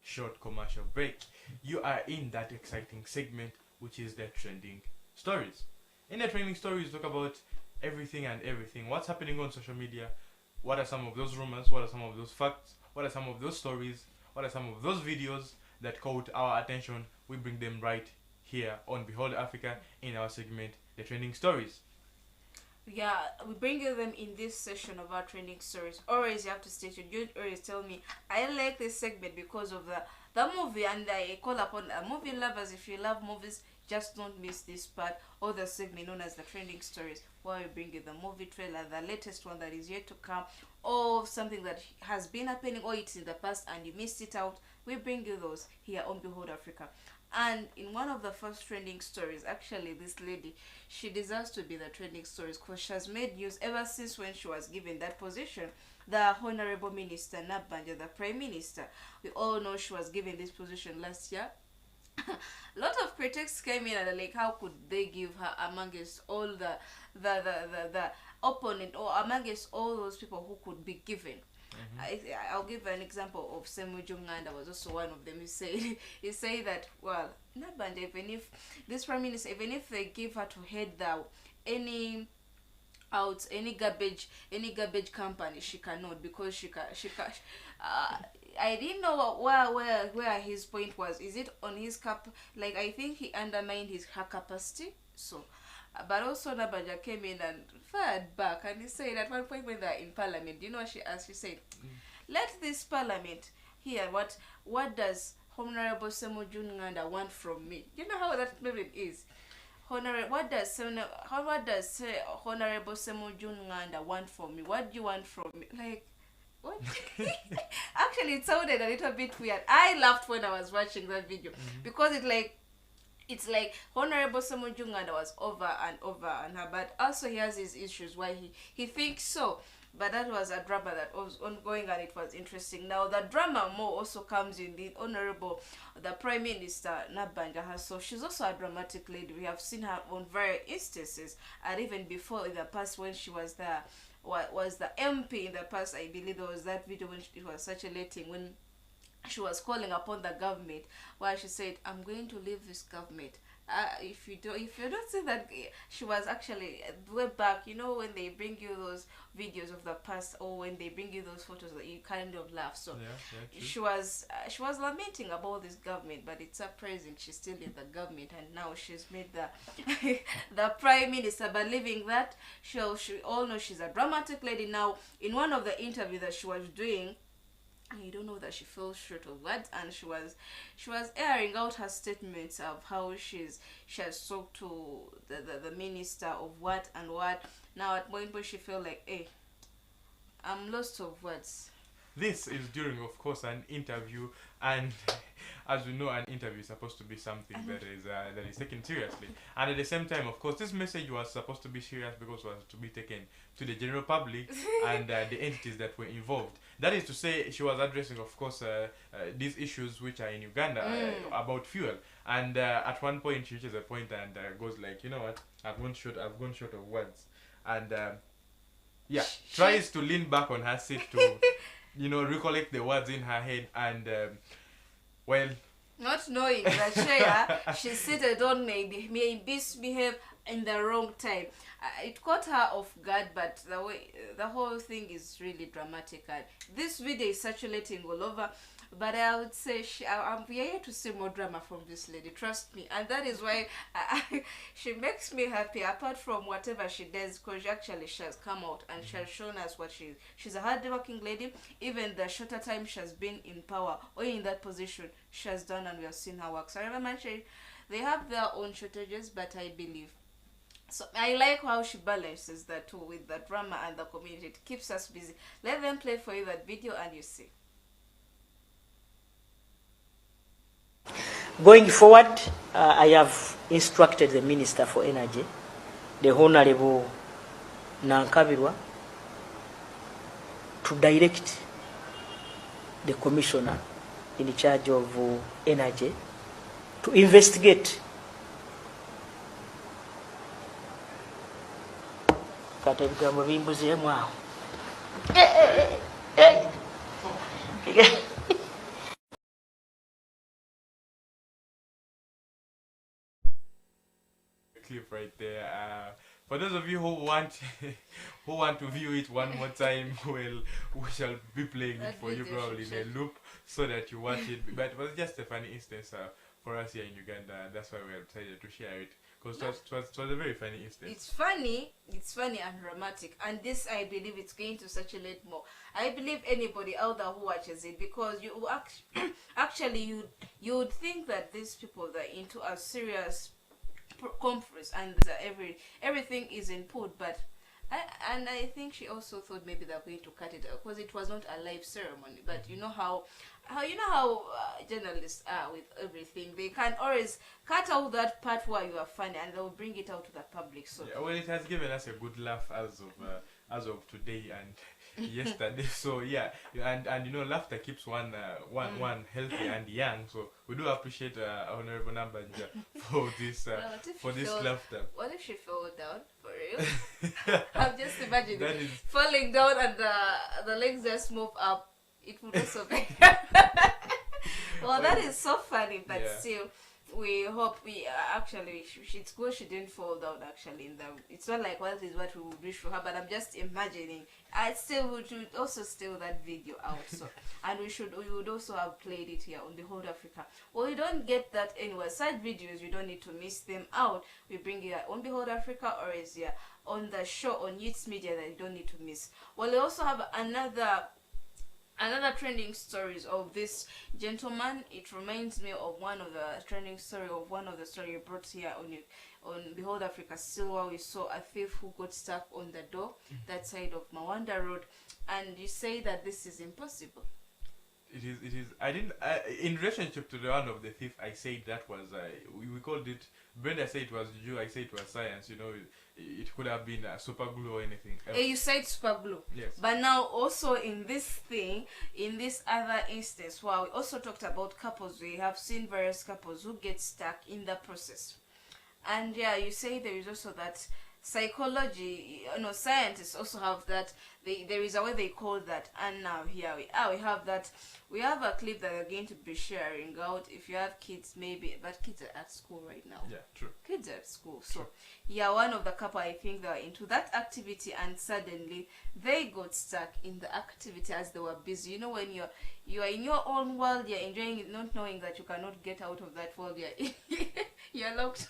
Short commercial break. You are in that exciting segment, which is the trending stories. In the trending stories, talk about everything and everything. What's happening on social media? What are some of those rumors? What are some of those facts? What are some of those stories? What are some of those videos that caught our attention? We bring them right here on Behold Africa in our segment, the trending stories. Yeah, we bring you them in this session of our trending stories. Always you have to stay tuned. You always tell me I like this segment because of the movie, and I call upon movie lovers. If you love movies, just don't miss this part or the segment known as the trending stories, where we bring you the movie trailer, the latest one that is yet to come, or something that has been happening or it's in the past and you missed it out. We bring you those here on Behold Africa. And in one of the first trending stories, actually this lady, she deserves to be the trending stories because she has made news ever since when she was given that position. The Honorable Minister Nabanja, the Prime Minister, we all know she was given this position last year. A lot of critics came in and they're like, how could they give her amongst all the opponent, or amongst all those people who could be given? I'll give an example of Semu Junganda was also one of them. He said that, well, Nabanja, even if this prime minister, even if they give her to head any garbage company, she cannot, because she can I didn't know where his point was. Is it on his like I think he undermined her capacity. So but also Nabanja came in and fired back, and he said at one point when they're in parliament, you know what she asked? She said, let this parliament hear what does Honorable Semu Junganda want from me. You know how that maybe is. What does Honorable Semu Junganda want from me? What do you want from me? Like, what? Actually, it sounded a little bit weird. I laughed when I was watching that video because it's like Honorable Semu Junganda was over and over on her, but also he has his issues why he thinks so. But that was a drama that was ongoing and it was interesting. Now the drama more also comes in the Prime Minister Nabanja herself. She's also a dramatic lady. We have seen her on various instances, and even before in the past when she was the MP in the past, I believe there was that video when it was circulating when she was calling upon the government, where she said, I'm going to leave this government. If you don't see that, she was actually way back, you know, when they bring you those videos of the past, or when they bring you those photos that you kind of laugh. So she was lamenting about this government, but it's surprising she's still in the government, and now she's made the prime minister. Believing that, she all know she's a dramatic lady. Now in one of the interviews that she was doing, I don't know that she fell short of words, and she was airing out her statements of how she has talked to the minister of what and what. Now at one point she felt like, hey, I'm lost of words. this is during, of course, an interview, and as we know, an interview is supposed to be something that is taken seriously. And at the same time, of course, this message was supposed to be serious because it was to be taken to the general public and the entities that were involved. That is to say, she was addressing, of course, these issues which are in Uganda about fuel. And at one point, she reaches a point and goes like, you know what? I've gone short of words. And tries to lean back on her seat to, recollect the words in her head. And not knowing that she's seated on maybe misbehave in the wrong time. It caught her off guard, but the whole thing is really dramatic. And this video is circulating all over, but I would say I'm here to see more drama from this lady, trust me. And that is why she makes me happy, apart from whatever she does, because she has come out and she has shown us what she's a hard-working lady. Even the shorter time she has been in power or in that position, she has done, and we have seen her work. So I remember they have their own shortages, but I believe. So I like how she balances that too with the drama and the community. It keeps us busy. Let them play for you that video and you see. Going forward, I have instructed the Minister for Energy, the Honorable Nankabirwa, to direct the Commissioner in charge of Energy to investigate clip right there. For those of you who want to view it one more time, well, we shall be playing it for you probably in a loop so that you watch it. But it was just a funny instance for us here in Uganda. That's why we have decided to share it, because it was a very funny instance. It's funny and dramatic, and this, I believe, it's going to circulate more. I believe anybody out there who watches it, because you actually you would think that these people that are into a serious conference and everything is in put, but I think she also thought maybe they're going to cut it out because it was not a live ceremony. But you know how journalists are with everything. They can always cut out that part where you are funny and they will bring it out to the public. So yeah, well, it has given us a good laugh as of today and yesterday. So yeah, and laughter keeps one healthy and young. So we do appreciate Honorable Nambanja for this laughter. What if she fell down for real? I'm just imagining falling down and the legs just move up. It would also be well, that is so funny, but yeah. Still, we hope it's good she didn't fall down. Actually, it's not like what we would wish for her, but I'm just imagining. I still would also steal that video out. So, and we would also have played it here on Behold Africa. Well, we don't get that anywhere. Side videos, you don't need to miss them out. We bring it on Behold Africa, or is here on the show on Youth Media that you don't need to miss. Well, we also have another trending stories of this gentleman. It reminds me of one of the trending story you brought here on Behold Africa. Still, where we saw a thief who got stuck on the door, that side of Mawanda Road, and you say that this is impossible. It is. I didn't. In relationship to the one of the thief, I said that was. We called it. Brenda said it was Jew. I said it was science. It could have been super glue or anything else. You said super glue. Yes. But now also in this other instance, where we also talked about couples, we have seen various couples who get stuck in the process, and yeah, you say there is also that. Psychology, scientists also have that. There is a way they call that, and now here we have that. We have a clip that we're going to be sharing out. If you have kids, maybe, but kids are at school right now. Yeah, true. Kids are at school, so yeah, one of the couple, I think they were into that activity, and suddenly they got stuck in the activity as they were busy. when you are in your own world, you're enjoying it, not knowing that you cannot get out of that world. You're locked.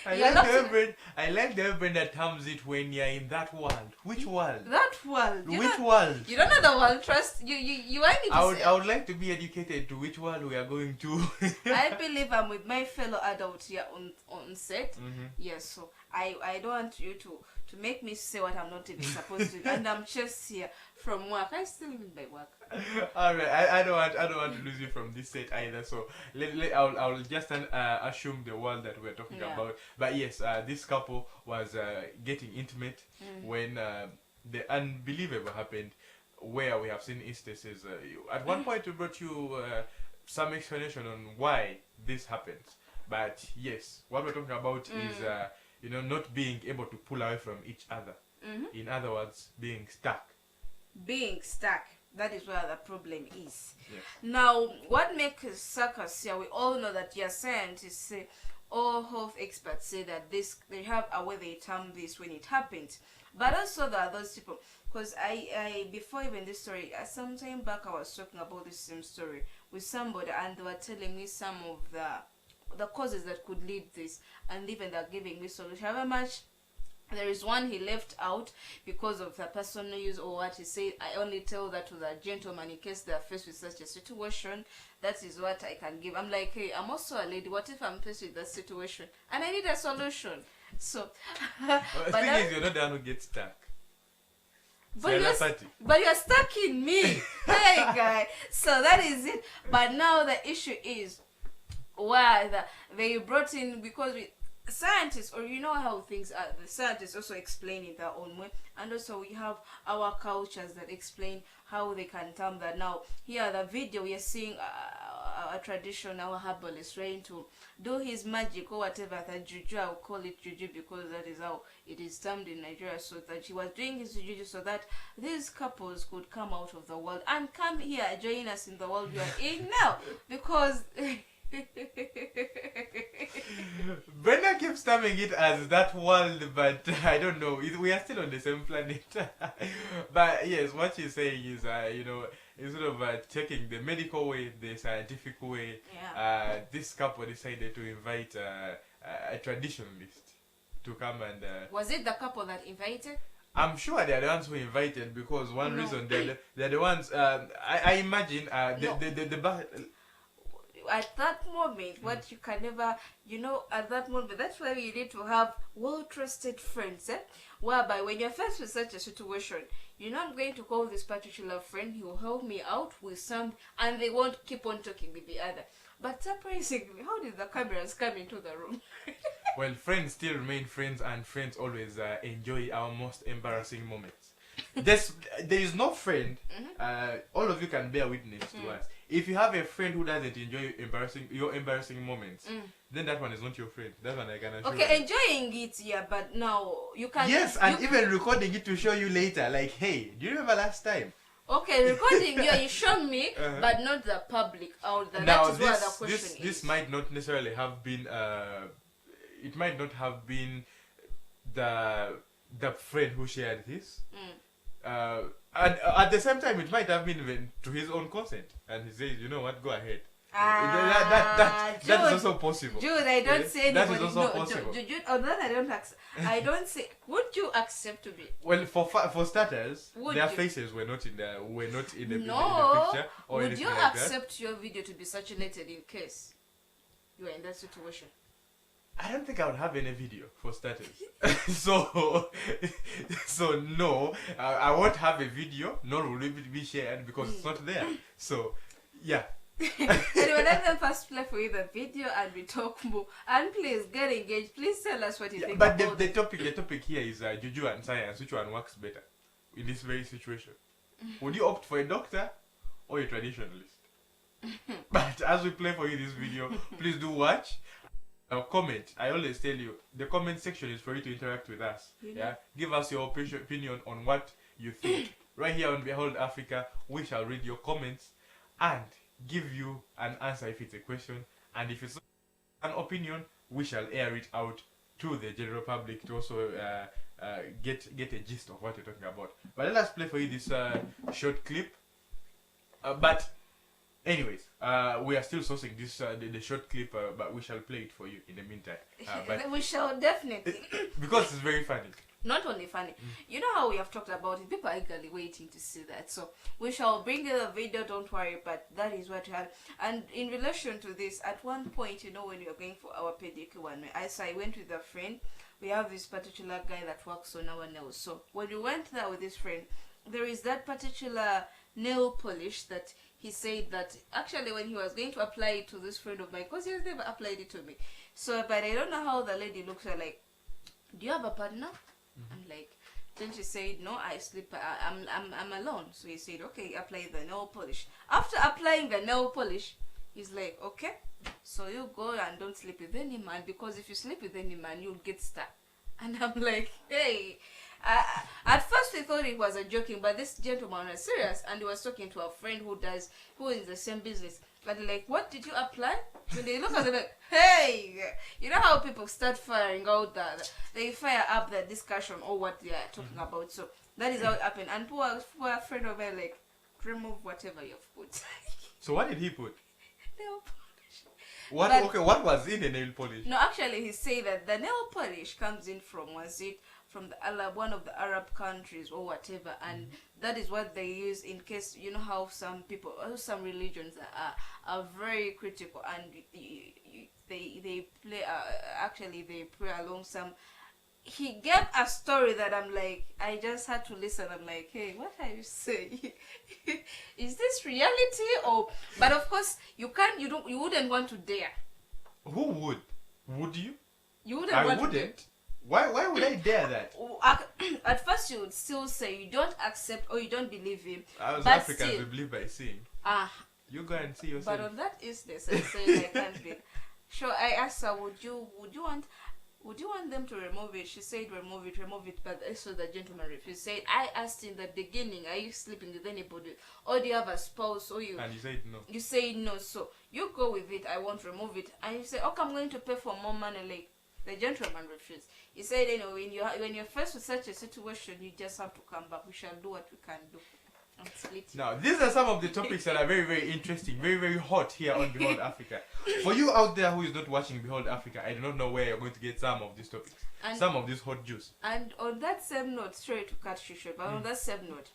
I like the brain that terms it when you're in that world. Which world? That world. Which world? You don't know the world. Trust you. I would like to be educated to which world we are going to. I believe I'm with my fellow adults here on set. Mm-hmm. Yes, so I don't want you to to make me say what I'm not even supposed to, and I'm just here from work. I still in my work. All right, I don't want to lose you from this set either. So I'll just assume the world that we're talking about. But yes, this couple was getting intimate when the unbelievable happened, where we have seen instances. At one point, we brought you some explanation on why this happens. But yes, what we're talking about is not being able to pull away from each other. In other words, being stuck. Being stuck. That is where the problem is. Yes. Now, what makes suckers here? We all know that your scientists say, all health experts say that they have a way they term this when it happens. But also there are those people, because I before even this story, some time back I was talking about this same story with somebody, and they were telling me some of the causes that could lead this, and even they're giving me solution. However much there is one he left out because of the personal use or what he said. I only tell that to the gentleman in case they're faced with such a situation. That is what I can give. I'm like, hey, I'm also a lady. What if I'm faced with that situation and I need a solution? So, the thing is, you're not the one who gets stuck. But you're stuck in me. Hey, guy. So that is it. But now the issue is why they brought in, because scientists, or you know how things are, the scientists also explain in their own way, and also we have our cultures that explain how they can term that. Now here the video we are seeing a traditional herbalist trying to do his magic or whatever, that juju, I will call it juju because that is how it is termed in Nigeria. So that he was doing his juju so that these couples could come out of the world and come here, join us in the world we are in now, because Brenda keeps terming it as that world, but I don't know. We are still on the same planet. But yes, what she's saying is, instead of taking the medical way, the scientific way, this couple decided to invite a traditionalist to come and. Was it the couple that invited? I'm sure they're the ones who invited, because one reason they're the ones. I imagine at that moment, what you can never, at that moment, that's why you need to have well-trusted friends, whereby when you're faced with such a situation, I'm going to call this particular friend, he will help me out with some, and they won't keep on talking with the other. But surprisingly, how did the cameras come into the room? Well, friends still remain friends, and friends always enjoy our most embarrassing moments. There is no friend, all of you can bear witness to us. If you have a friend who doesn't enjoy your embarrassing moments, then that one is not your friend. That one I can assure you. Okay, enjoying it, yeah, but now you can. Yes, and even recording it to show you later, like, hey, do you remember last time? Okay, recording, you shown me, but not the public out there. Now, that is what the question is. This might not necessarily have been, it might not have been the friend who shared this. And at the same time, it might have been even to his own consent, and he says, "You know what? Go ahead." That is also possible. Jude, I don't say anybody. That is also possible. Jude, that I don't accept. I don't say. Would you accept to be? Well, for starters, their faces were not in the picture. Or would you like accept your video to be circulated in case you are in that situation? I don't think I would have any video, for starters. so no, I won't have a video, nor will it be shared because it's not there. So, yeah. Anyway, let them first play for you the video and we talk more. And please get engaged. Please tell us what you think. But the topic here is juju and science. Which one works better in this very situation? Would you opt for a doctor or a traditionalist? But as we play for you this video, please do watch. Comment. I always tell you, the comment section is for you to interact with us. Yeah, give us your opinion on what you think. Right here on Behold Africa, we shall read your comments and give you an answer if it's a question, and if it's an opinion, we shall air it out to the general public to also get a gist of what you're talking about. But let us play for you this short clip. But anyways, we are still sourcing this the short clip, but we shall play it for you in the meantime. But we shall definitely. Because it's very funny. Not only funny, you know how we have talked about it. People are eagerly waiting to see that. So we shall bring you the video. Don't worry. But that is what you have. And in relation to this, at one point, when we were going for our pedicure one, I went with a friend we have this particular guy that works on our nails. So when we went there with his friend, there is that particular nail polish that he said that actually when he was going to apply it to this friend of mine, because he has never applied it to me. So, but I don't know how the lady looks. Her like, do you have a partner? I'm like, then she said, no, I sleep. I'm alone. So he said, okay, apply the nail polish. After applying the nail polish, he's like, okay, so you go and don't sleep with any man, because if you sleep with any man, you'll get stuck. And I'm like, hey. At first we thought it was a joking, but this gentleman was serious, and he was talking to a friend who is in the same business. And like, what did you apply? When they look at it like, hey, you know how people start firing out they fire up the discussion or what they are talking about. So that is how it happened. And poor friend of mine like, remove whatever you've put. So what did he put? Nail polish. What was in the nail polish? No, actually he said that the nail polish comes in from from one of the Arab countries or whatever, and that is what they use in case, you know how some people, or some religions are very critical, and they play actually they pray along some. He gave a story that I'm like, I just had to listen. I'm like, hey, what are you saying? Is this reality or? But of course, you wouldn't want to dare. Who would? Would you? You wouldn't. I want wouldn't. To dare. Why would I dare that? At first you would still say you don't accept or you don't believe him. As but Africans, still, we believe by seeing. You go and see yourself. But on that instance, I say I can't be. So I asked her, would you want them to remove it? She said remove it, but also the gentleman refused. Said, I asked in the beginning, are you sleeping with anybody? Or do you have a spouse? Or you? And you said no. You say no, so you go with it, I won't remove it. And you say, okay, I'm going to pay for more money. Like, the gentleman refused. He said, anyway, when you're faced with such a situation, you just have to come back. We shall do what we can do. And split. Now, these are some of the topics that are very, very interesting, very, very hot here on Behold Africa. For you out there who is not watching Behold Africa, I do not know where you're going to get some of these topics, some of this hot juice. And on that same note, sorry to cut you short, but on that same note,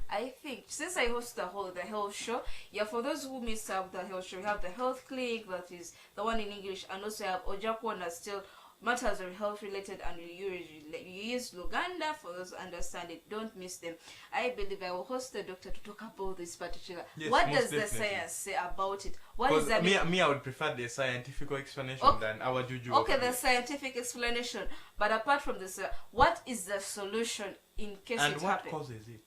I think since I host the health show, for those who missed out the health show, we have the health clinic, that is the one in English, and also have Ojakwa that's still matters are health related, and you use Luganda for those who understand it. Don't miss them. I believe I will host the doctor to talk about this particular. Yes, what does definitely. The science say about it? What is that? Me, I would prefer the scientific explanation than our juju. Okay, the scientific explanation. But apart from this, what is the solution in case and it happens? And what causes it?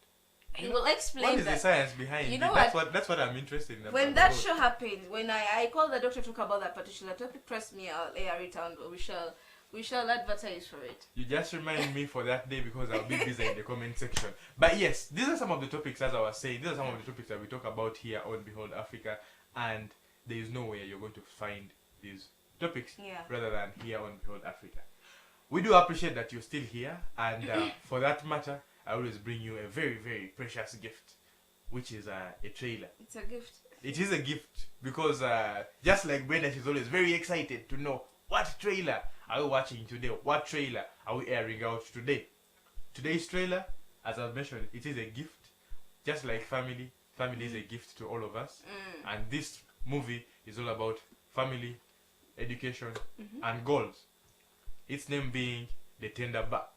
He will explain what is the science behind it. That's what I'm interested in. When that show happens, when I call the doctor to talk about that particular topic, trust me, I'll air it and we shall advertise for it. You just remind me for that day because I'll be busy in the comment section. But yes, these are some of the topics, as I was saying, these are some of the topics that we talk about here on Behold Africa, and there is nowhere you're going to find these topics rather than here on Behold Africa. We do appreciate that you're still here, and for that matter, I always bring you a very, very precious gift, which is a trailer. It's a gift. It is a gift because just like Brenda, she's always very excited to know what trailer are we watching today? What trailer are we airing out today? Today's trailer, as I've mentioned, it is a gift. Just like family. Family is a gift to all of us. And this movie is all about family, education, and goals. Its name being The Tender Bar.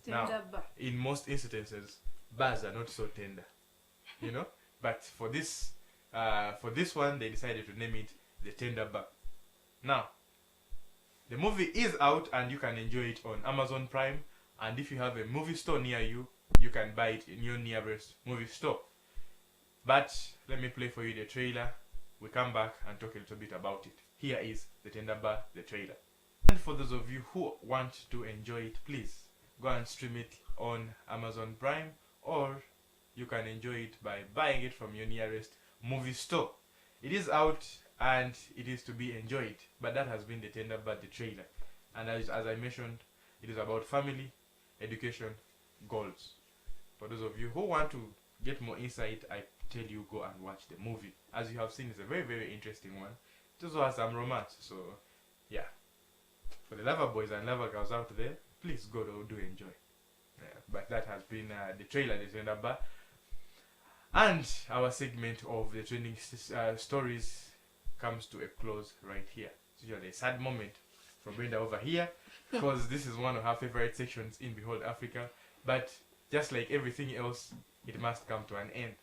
Now, in most instances, bars are not so tender, you know. But for this one, they decided to name it The Tender Bar. Now, the movie is out and you can enjoy it on Amazon Prime. And if you have a movie store near you, you can buy it in your nearest movie store. But let me play for you the trailer. We come back and talk a little bit about it. Here is The Tender Bar, the trailer. And for those of you who want to enjoy it, please go and stream it on Amazon Prime, or you can enjoy it by buying it from your nearest movie store. It is out and it is to be enjoyed, but that has been The Tender Bar, the trailer. And as I mentioned, it is about family, education, goals. For those of you who want to get more insight, I tell you go and watch the movie. As you have seen, it's a very, very interesting one. It also has some romance, so yeah. For the lover boys and lover girls out there, please go do enjoy. But that has been the trailer, The Tender Bar. And our segment of the trending stories comes to a close right here. It's usually a sad moment from Brenda over here, because this is one of her favorite sections in Behold Africa. But just like everything else, it must come to an end.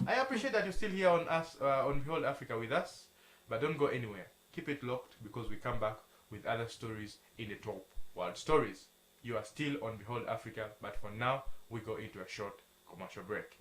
I appreciate that you're still here on us, on Behold Africa with us, but don't go anywhere. Keep it locked, because we come back with other stories in the top world stories. You are still on Behold Africa, but for now, we go into a short commercial break.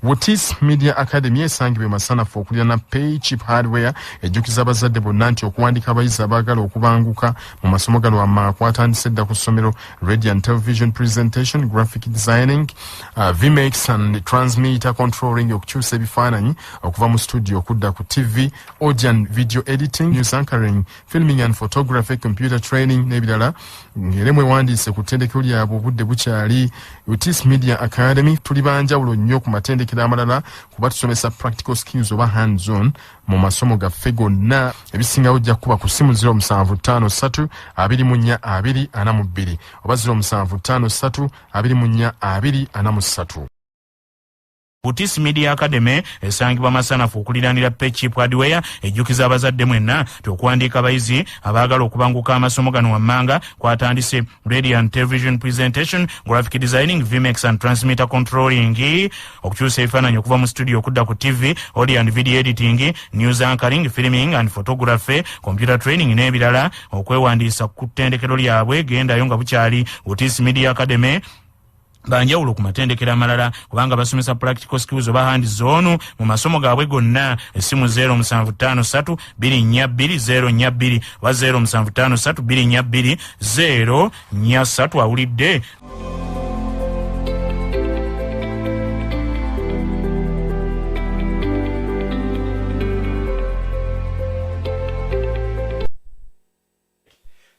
Wotis Media Academy esangibwe masanafu okulira na Pay Cheap Hardware ejjukiza abazadde bonna nti okuwandiika abayizi abaagala okubanguka mu masomo gano kwatandise dda ku ssomero Radio and Television Presentation, Graphic Designing, VMix and Transmitter Controlling, okukyusa ebifaananyi okuva mu studio okudda ku TV, Audio and Video Editing, News Anchoring, Filming and Photography, Computer Training n'ebirala. Ng'era mwewandiise ku ttendekero lyabwe obudde bukyali. Wotis Media Academy tuli banjawulo nnyo ku matendekero amalala kuba tusomesa practical skills oba hands on mu masomo gaffe gonna. Ebisingawo ojja kuba ku ssimu 0753 24 242 oba 0753 24 243. Wotis Media Academy esangibwa masanafu okuliranira Pay Cheap Hardware ejjukiza abazadde mwenna okuwandiika abayizi abaagala okubanguka amasomo gano wammanga kwatandise Radio and Television Presentation, Graphic Designing, VMix and Transmitter Controlling, okukyusa ebifaananyi okuva mu studio okudda ku TV, Audio and Video Editing, News Anchoring, Filming and Photography, Computer Training n'ebirala. Okwewandiisa ku ttendekero lyabwe gendayo nga bukyali. Wotis Media Academy banjawulo ku matendekero amalala kubanga basomesa practical skills oba hands on mu masomo gaabwe gonna. Essimu 0753 24 242 wa 0753 24 043. Awulidde?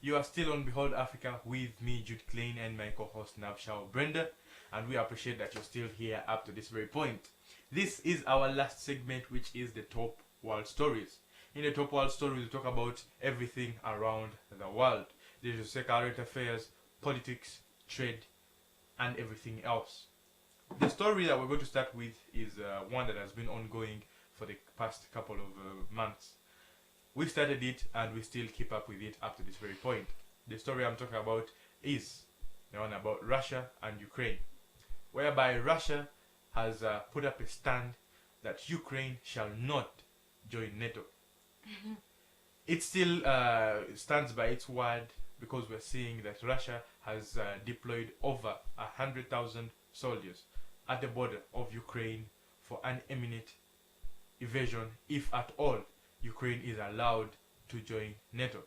You are still on Behold Africa with me, Jude Klein, and my co-host Navshao Brenda, and we appreciate that you're still here up to this very point. This is our last segment, which is the top world stories. In the top world stories, we talk about everything around the world. This is current affairs, politics, trade, and everything else. The story that we're going to start with is one that has been ongoing for the past couple of months. We started it and we still keep up with it up to this very point. The story I'm talking about is the one about Russia and Ukraine, whereby Russia has put up a stand that Ukraine shall not join NATO. It still stands by its word, because we're seeing that Russia has deployed over 100,000 soldiers at the border of Ukraine for an imminent invasion, if at all Ukraine is allowed to join NATO.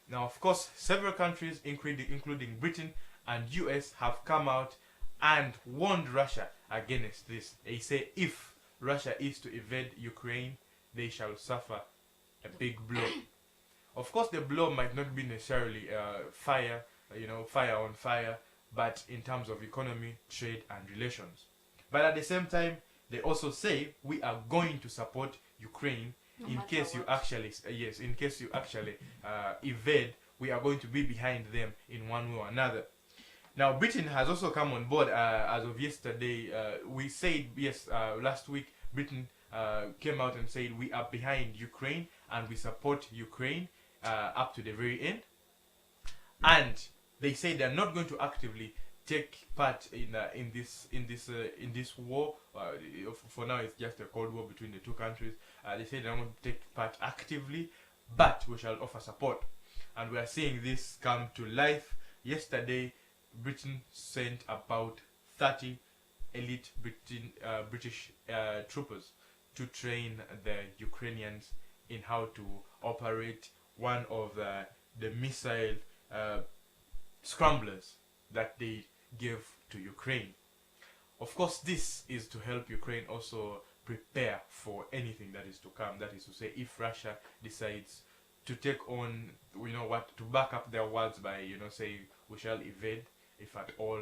Now, of course, several countries, including Britain and US, have come out and warned Russia against this. They say if Russia is to invade Ukraine, they shall suffer a big blow. Of course, the blow might not be necessarily fire on fire, but in terms of economy, trade, and relations. But at the same time, they also say we are going to support Ukraine in case you actually invade. We are going to be behind them in one way or another. Now, Britain has also come on board as of yesterday. We said, yes, last week, Britain came out and said we are behind Ukraine and we support Ukraine up to the very end. And they say they're not going to actively take part in this war. For now, it's just a cold war between the two countries. They say they're not going to take part actively, but we shall offer support. And we are seeing this come to life. Yesterday, Britain sent about 30 elite British troopers to train the Ukrainians in how to operate one of the missile scramblers that they gave to Ukraine. Of course, this is to help Ukraine also prepare for anything that is to come. That is to say, if Russia decides to take on, to back up their words by, say, we shall invade, if at all.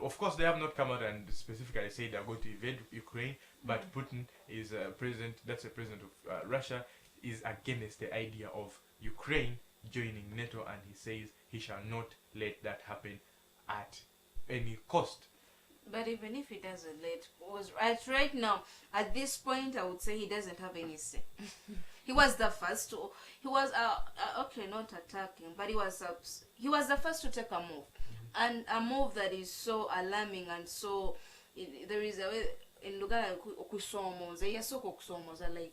Of course, they have not come out and specifically say they are going to invade Ukraine, but Putin is president of Russia, is against the idea of Ukraine joining NATO, and he says he shall not let that happen at any cost. But even if he doesn't right now, at this point, I would say he doesn't have any say. He was the first to, okay, not attacking, but he was the first to take a move. And a move that is so alarming, and so, there is a way, in Luganda, like,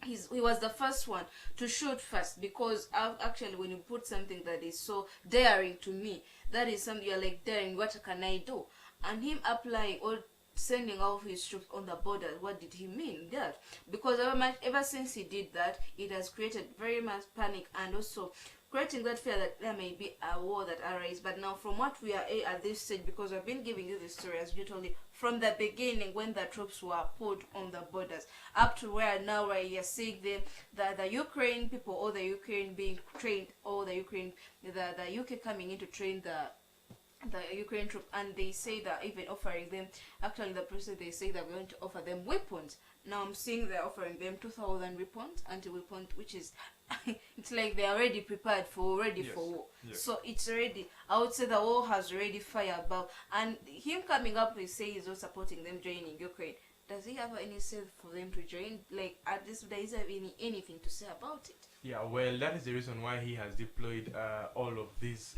he was the first one to shoot first, because actually when you put something that is so daring to me, that is something you're like, daring, what can I do? And him applying or sending out his troops on the border, what did he mean that? Because ever since he did that, it has created very much panic, and also creating that fear that there may be a war that arises. But now, from what we are at this stage, because I've been giving you the story as brutally from the beginning, when the troops were put on the borders, up to where now where you're seeing the Ukraine people, or the Ukraine being trained, or the UK coming in to train the Ukraine troop, and they say that even offering them, actually the president, they say they're going to offer them weapons. Now I'm seeing they're offering them 2,000 weapons, anti-weapon, which is it's like they're already prepared for war. Yes. So it's already, I would say the war has already fired about, and him coming up with say he's not supporting them joining Ukraine. Does he have any say for them to join? Like, at this, does he have anything to say about it? Yeah, well, that is the reason why he has deployed all of these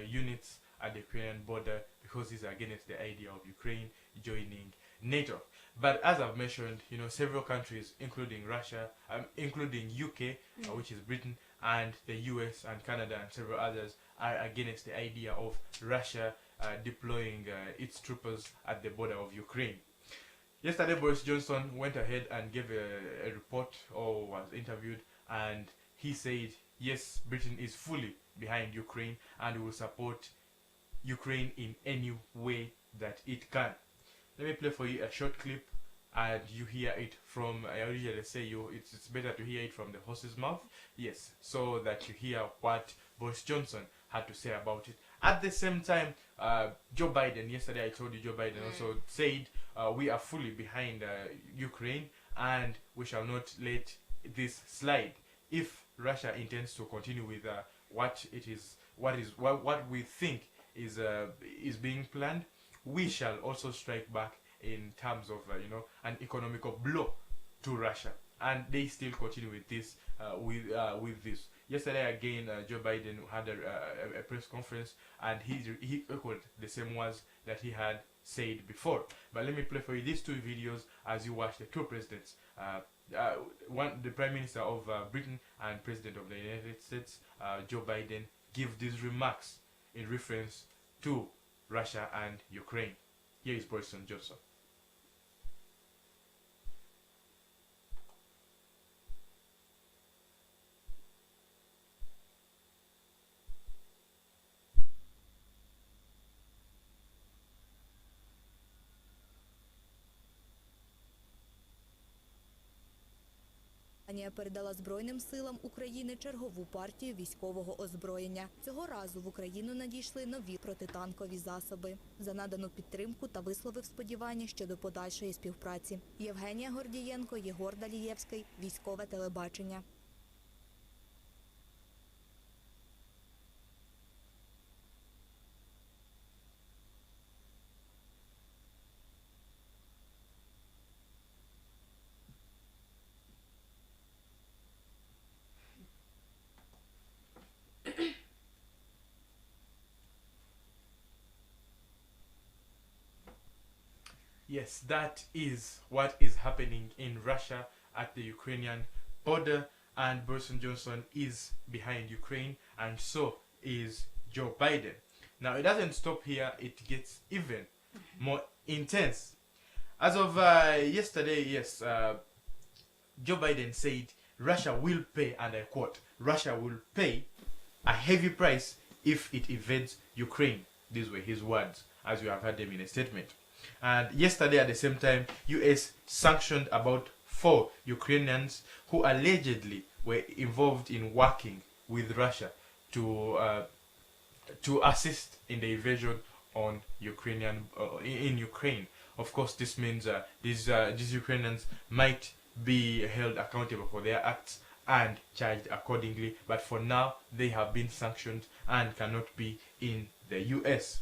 units at the Ukrainian border, because he's against the idea of Ukraine joining NATO. But as I've mentioned, several countries, including Russia, including UK, which is Britain, and the US and Canada and several others, are against the idea of Russia deploying its troopers at the border of Ukraine. Yesterday, Boris Johnson went ahead and gave a report, or was interviewed, and he said, yes, Britain is fully behind Ukraine and will support Ukraine in any way that it can. Let me play for you a short clip, and you hear it from, I usually say it's better to hear it from the horse's mouth, yes, so that you hear what Boris Johnson had to say about it. At the same time, Joe Biden, yesterday I told you Joe Biden also said, we are fully behind Ukraine, and we shall not let this slide. If Russia intends to continue with what we think is being planned, we shall also strike back in terms of an economical blow to Russia, and they still continue with this with this. Yesterday again, Joe Biden had a press conference, and he echoed the same words that he had said before. But let me play for you these two videos as you watch the two presidents, the Prime Minister of Britain and President of the United States, Joe Biden, give these remarks in reference to Russia and Ukraine. Here is Boris Johnson. Передала Збройним силам України чергову партію військового озброєння. Цього разу в Україну надійшли нові протитанкові засоби. За надану підтримку та висловив сподівання щодо подальшої співпраці. Євгенія Гордієнко, Єгор Далієвський, Військове телебачення. Yes, that is what is happening in Russia at the Ukrainian border, and Boris Johnson is behind Ukraine, and so is Joe Biden. Now, it doesn't stop here, it gets even more intense. As of yesterday, yes, Joe Biden said Russia will pay, and I quote, Russia will pay a heavy price if it invades Ukraine. These were his words. as you have heard them in a statement. And yesterday at the same time, US sanctioned about 4 Ukrainians who allegedly were involved in working with Russia to assist in the invasion on in Ukraine. Of course, this means these Ukrainians might be held accountable for their acts and charged accordingly. But for now, they have been sanctioned and cannot be in the US.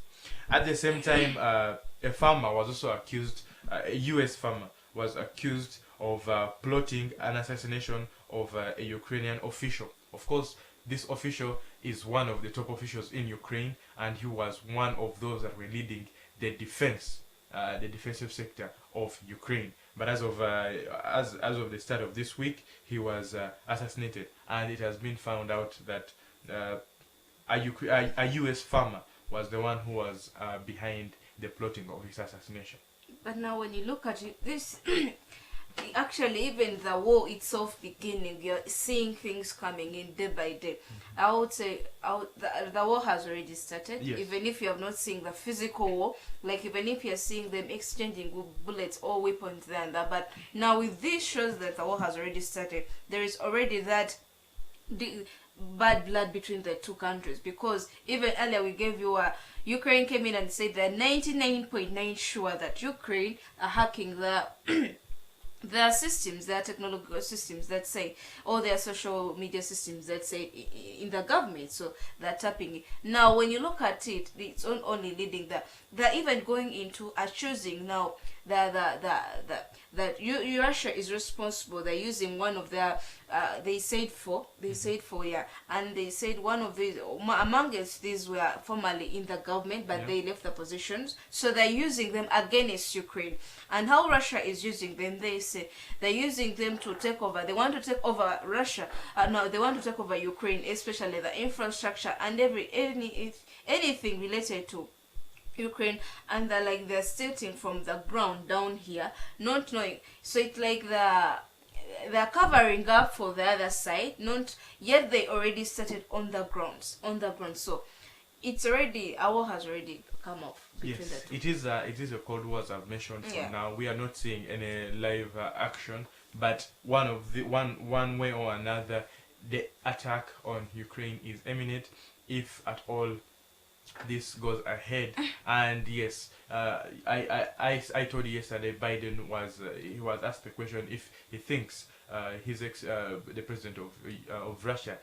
At the same time, a farmer was also accused. A US farmer was accused of plotting an assassination of a Ukrainian official. Of course, this official is one of the top officials in Ukraine, and he was one of those that were leading the defensive sector of Ukraine. But as of the start of this week, he was assassinated, and it has been found out that a US farmer was the one who was behind the plotting of his assassination. But now when you look at it, this actually, even the war itself beginning, you're seeing things coming in day by day. I would say the war has already started. Yes. Even if you have not seen the physical war, like even if you're seeing them exchanging bullets or weapons there and that, but now with this shows that the war has already started. There is already that bad blood between the two countries, because even earlier we gave you Ukraine came in and said they're 99.9 sure that Ukraine are hacking their systems, their technological systems that say, or their social media systems that say in the government, so they're tapping it. Now when you look at it, it's only leading that they're even going into choosing now that Russia is responsible. They're using one of their they said four, yeah, and they said one of these amongst these were formerly in the government, but they left the positions, so they're using them against Ukraine. And how Russia is using them, they say they're using them to take over. They want to take over Russia. No, they want to take over Ukraine, especially the infrastructure and anything related to Ukraine, and they're starting from the ground down here, not knowing. So it's like they're covering up for the other side, not yet they already started on the ground. So it's already, a war has already come up between the two. It is a cold war, as I've mentioned. For now, we are not seeing any live action, but one way or another, the attack on Ukraine is imminent, if at all this goes ahead. And yes, I told you yesterday, Biden was asked the question if he thinks the president of Russia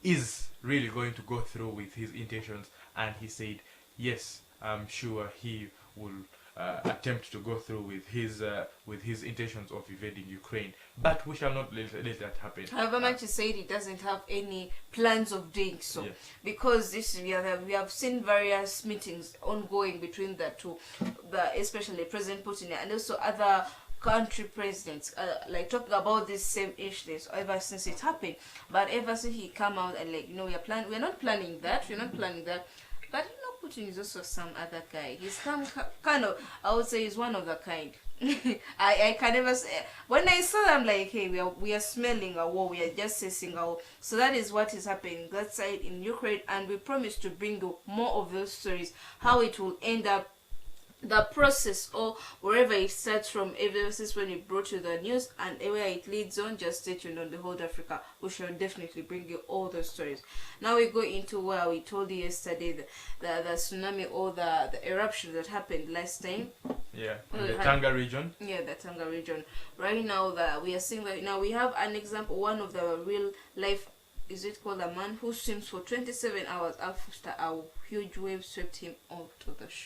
is really going to go through with his intentions, and he said yes, I'm sure he will attempt to go through with his intentions of invading Ukraine, but we shall not let that happen. However much he said he doesn't have any plans of doing so, because we have seen various meetings ongoing between the two, especially President Putin and also other country presidents, like talking about this same issues ever since it happened. But ever since he come out and we're not planning that. But Putin is also some other guy. He's kind of, I would say he's one of the kind. I can never say, when I saw them, like, hey, we are smelling a war, we are just sensing a war. So that is what is happening that side in Ukraine, and we promise to bring you more of those stories, how it will end up, the process, or wherever it starts from, ever since when it brought you the news and where it leads on. Just stay tuned on the Whole Africa. We shall definitely bring you all the stories. Now we go into where we told you yesterday the tsunami or the eruption that happened last time. Yeah, in the Tanga region. Yeah, the Tanga region. Right now that we are seeing that now we have an example, one of the real life. Is it called a man who swims for 27 hours after a huge wave swept him out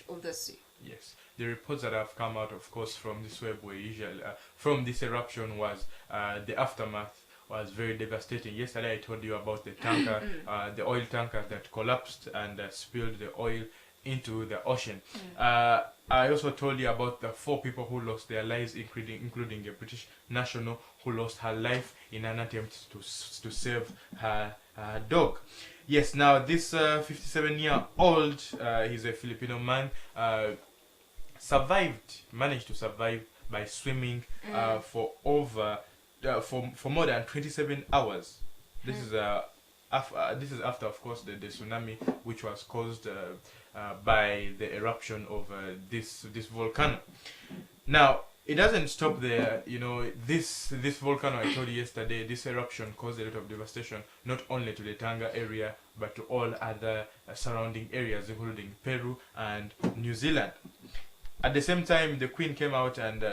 of the sea? Yes, the reports that have come out, of course, from this web were usually from this eruption was the aftermath was very devastating. Yesterday I told you about the tanker, the oil tanker that collapsed and spilled the oil into the ocean. I also told you about the 4 people who lost their lives, including a British national who lost her life in an attempt to save her dog. Yes, now this 57-year-old, he's a Filipino man, managed to survive by swimming for more than 27 hours. This is this is after, of course, the tsunami, which was caused by the eruption of this volcano. Now, it doesn't stop there. You know, this volcano, I told you yesterday, this eruption caused a lot of devastation, not only to the Tanga area, but to all other surrounding areas, including Peru and New Zealand. At the same time, the Queen came out and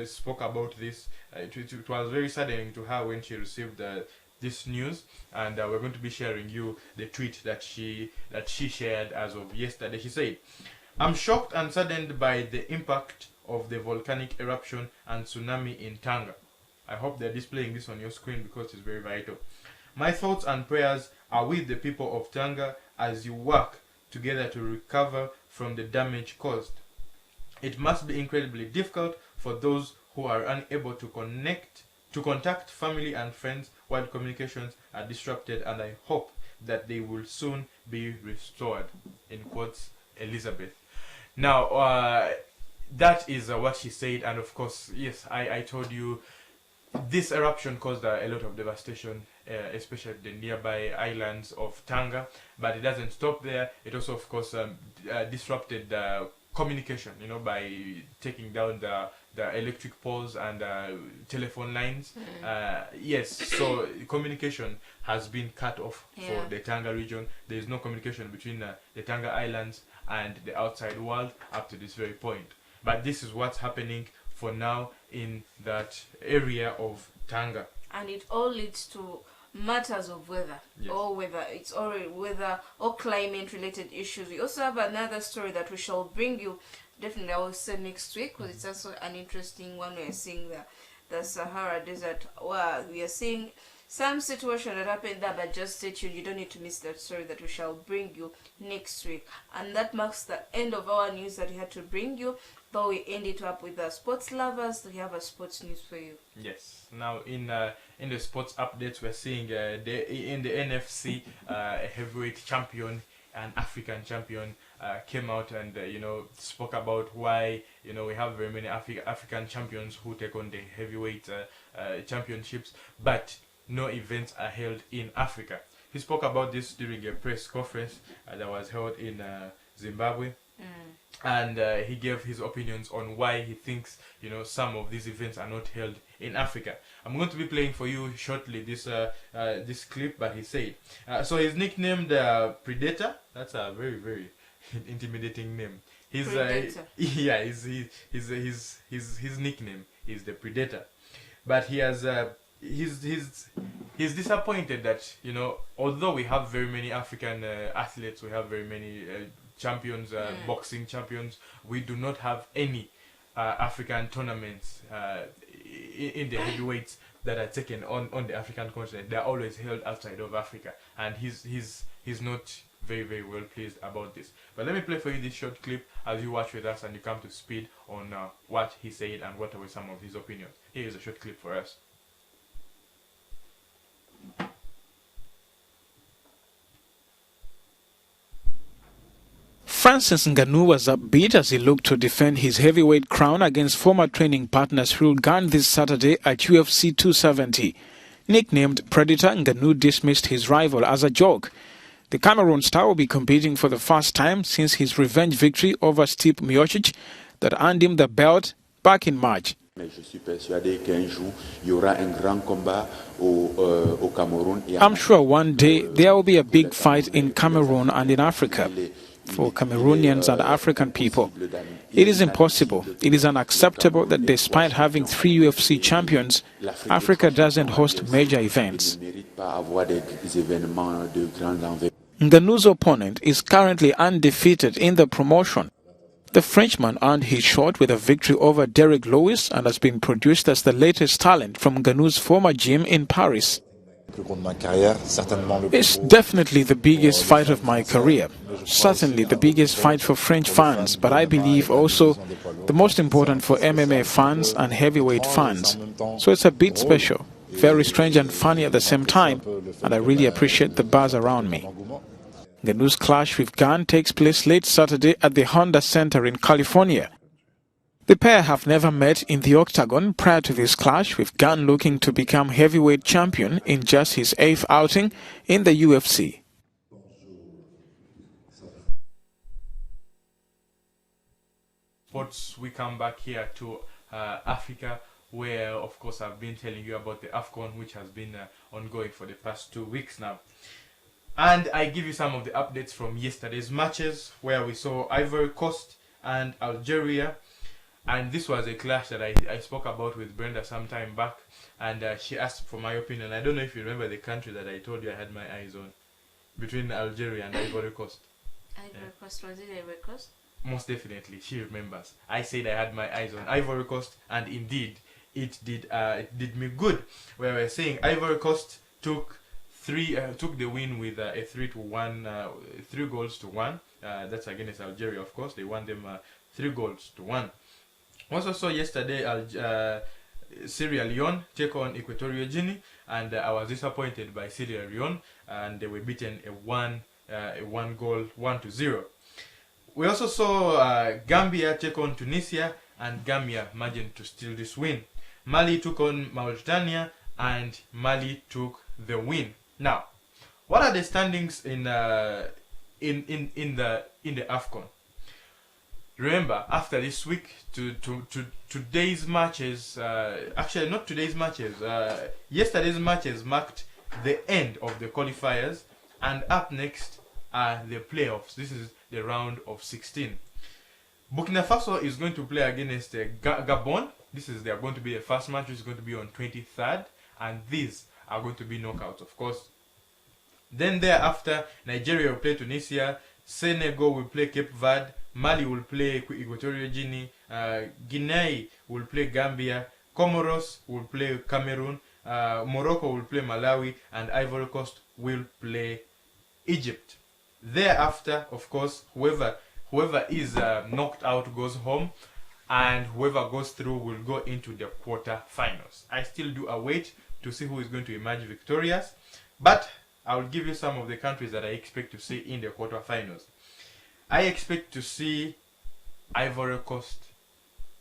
spoke about this. It was very saddening to her when she received this news, and we're going to be sharing you the tweet that she shared as of yesterday. She said, "I'm shocked and saddened by the impact of the volcanic eruption and tsunami in Tanga." I hope they're displaying this on your screen because it's very vital. "My thoughts and prayers are with the people of Tanga as you work together to recover from the damage caused. It must be incredibly difficult for those who are unable to contact family and friends while communications are disrupted, and I hope that they will soon be restored." In quotes, Elizabeth. Now, that is what she said, and of course, yes, I told you this eruption caused a lot of devastation, especially the nearby islands of Tanga, but it doesn't stop there. It also, of course, disrupted communication, by taking down the electric poles and telephone lines. Yes, so communication has been cut off for the Tanga region. There is no communication between the Tanga Islands and the outside world up to this very point. But this is what's happening for now in that area of Tanga. And it all leads to matters of weather, yes, or whether it's already weather or climate related issues. We also have another story that we shall bring you, definitely I will say next week, because it's also an interesting one. We are seeing the Sahara Desert, where we are seeing some situation that happened there, but just stay tuned. You don't need to miss that story that we shall bring you next week. And that marks the end of our news that we had to bring you, but we end it up with the sports lovers. We have a sports news for you. Yes. Now in the sports updates, we're seeing in the NFC a heavyweight champion, an African champion, came out and spoke about why we have very many African champions who take on the heavyweight championships, but no events are held in Africa. He spoke about this during a press conference that was held in Zimbabwe. And he gave his opinions on why he thinks some of these events are not held in Africa. I'm going to be playing for you shortly this clip, but he said so he's nicknamed Predator. That's a very, very intimidating name. His yeah, his nickname is the Predator, but he has he's disappointed that although we have very many African athletes, we have very many champions, boxing champions, we do not have any African tournaments in the heavyweights that are taken on the African continent. They're always held outside of Africa, and he's not very, very well pleased about this. But let me play for you this short clip as you watch with us and you come to speed on what he said and what were some of his opinions. Here is a short clip for us. Francis Ngannou was upbeat as he looked to defend his heavyweight crown against former training partner Cyril Gane this Saturday at UFC 270. Nicknamed Predator, Ngannou dismissed his rival as a joke. The Cameroon star will be competing for the first time since his revenge victory over Stipe Miocic that earned him the belt back in March. I'm sure one day there will be a big fight in Cameroon and in Africa for Cameroonians and African people. It is impossible, it is unacceptable that despite having 3 UFC champions, Africa doesn't host major events. Ngannou's opponent is currently undefeated in the promotion. The Frenchman earned his shot with a victory over Derek Lewis and has been produced as the latest talent from Ngannou's former gym in Paris. It's definitely the biggest fight of my career, certainly the biggest fight for French fans, but I believe also the most important for MMA fans and heavyweight fans. So it's a bit special, very strange and funny at the same time, and I really appreciate the buzz around me. Ngannou's clash with Gane takes place late Saturday at the Honda Center in California. The pair have never met in the octagon prior to this clash, with Gunn looking to become heavyweight champion in just his 8th outing in the UFC. Sports, we come back here to Africa, where of course I've been telling you about the AFCON, which has been ongoing for the past 2 weeks now. And I give you some of the updates from yesterday's matches, where we saw Ivory Coast and Algeria. And this was a clash that I spoke about with Brenda some time back, and she asked for my opinion. I don't know if you remember the country that I told you I had my eyes on, between Algeria and Ivory Coast. Ivory Coast, was it Ivory Coast? Most definitely, she remembers. I said I had my eyes on Ivory Coast, and indeed, it did me good. Where we're saying Ivory Coast took the win with a 3 goals to 1. That's against Algeria, of course. They won them 3 goals to 1. Also saw yesterday Sierra Leone take on Equatorial Guinea, and I was disappointed by Sierra Leone, and they were beaten a 1-0. We also saw Gambia take on Tunisia, and Gambia managed to steal this win. Mali took on Mauritania, and Mali took the win. Now, what are the standings in the AFCON? Remember, after this week, to today's matches, actually not today's matches, yesterday's matches marked the end of the qualifiers, and up next are the playoffs. This is the round of 16. Burkina Faso is going to play against Gabon. They are going to be the first match, which is going to be on 23rd, and these are going to be knockouts, of course. Then thereafter, Nigeria will play Tunisia, Senegal will play Cape Verde, Mali will play Equatorial Guinea, Guinea will play Gambia, Comoros will play Cameroon, Morocco will play Malawi, and Ivory Coast will play Egypt. Thereafter, of course, whoever is knocked out goes home, and whoever goes through will go into the quarter-finals. I still do await to see who is going to emerge victorious, but I will give you some of the countries that I expect to see in the quarter-finals. I expect to see Ivory Coast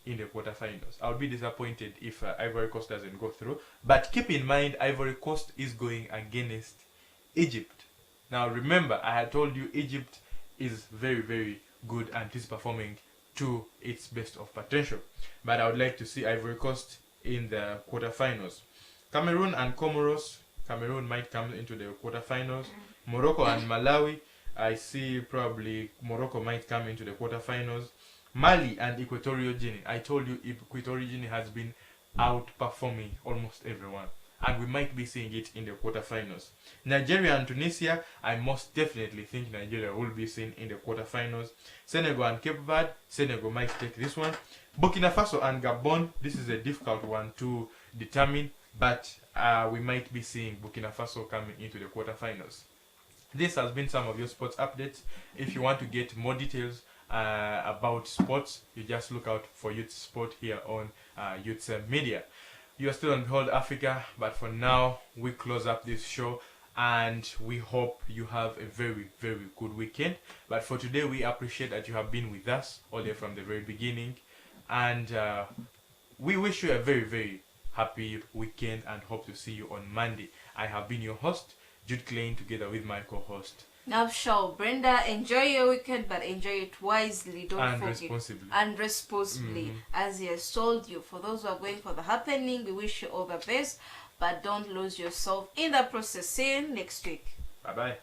in the quarter-finals. I'll be disappointed if Ivory Coast doesn't go through, but keep in mind Ivory Coast is going against Egypt. Now remember, I had told you Egypt is very, very good and is performing to its best of potential. But I would like to see Ivory Coast in the quarterfinals. Cameroon and Comoros, Cameroon might come into the quarterfinals. Morocco and Malawi, I see probably Morocco might come into the quarterfinals. Mali and Equatorial Guinea, I told you Equatorial Guinea has been outperforming almost everyone, and we might be seeing it in the quarterfinals. Nigeria and Tunisia, I most definitely think Nigeria will be seen in the quarterfinals. Senegal and Cape Verde, Senegal might take this one. Burkina Faso and Gabon, this is a difficult one to determine, but we might be seeing Burkina Faso coming into the quarterfinals. This has been some of your sports updates. If you want to get more details about sports, you just look out for Youth Sport here on Youth Media. You are still on Behold Africa, but for now, we close up this show, and we hope you have a very, very good weekend. But for today, we appreciate that you have been with us all the way from the very beginning, and we wish you a very, very happy weekend and hope to see you on Monday. I have been your host, Jude Klein, together with my co-host, Navshal. Brenda, enjoy your weekend, but enjoy it wisely. Don't and forget. responsibly. And responsibly, as he has told you. For those who are going for the happening, we wish you all the best, but don't lose yourself in the process. See you next week. Bye-bye.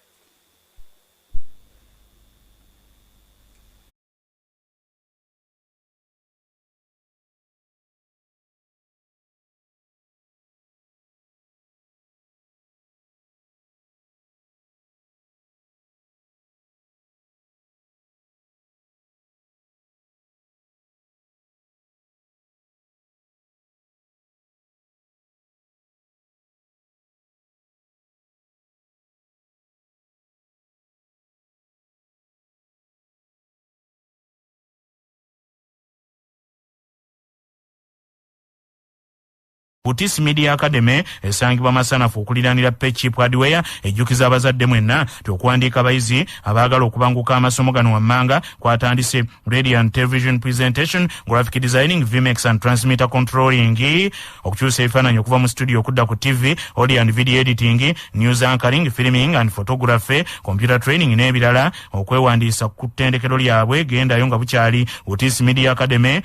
Butis Media Academy esangibwa masanafu okuliranira Pechip Hardware ejjukiza abazadde mwenna okuwandiika abayizi abaagala okubanguka amasomo gano wammanga kwatandise radio and television presentation, graphic designing, VMX and transmitter controlling, okukyusa ebifaananyi okuva mu studio okudda ku TV, audio and video editing, news anchoring, filming and photography, computer training n'ebirala. Okwewandiisa ku ttendekero lyabwe gendayo nga bukyali Butis Media Academy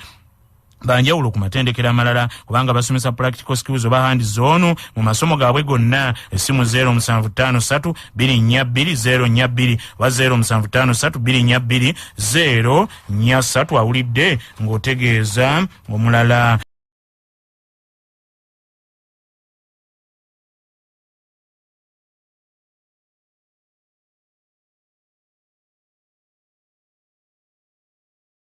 banjawulo ku matendekero amalala kubanga basomesa practical skills oba hand zone mu masomo gaabwe gonna. Essimu 0753 242 wa 0753 242 0 awulidde ng'otegeeza omulala.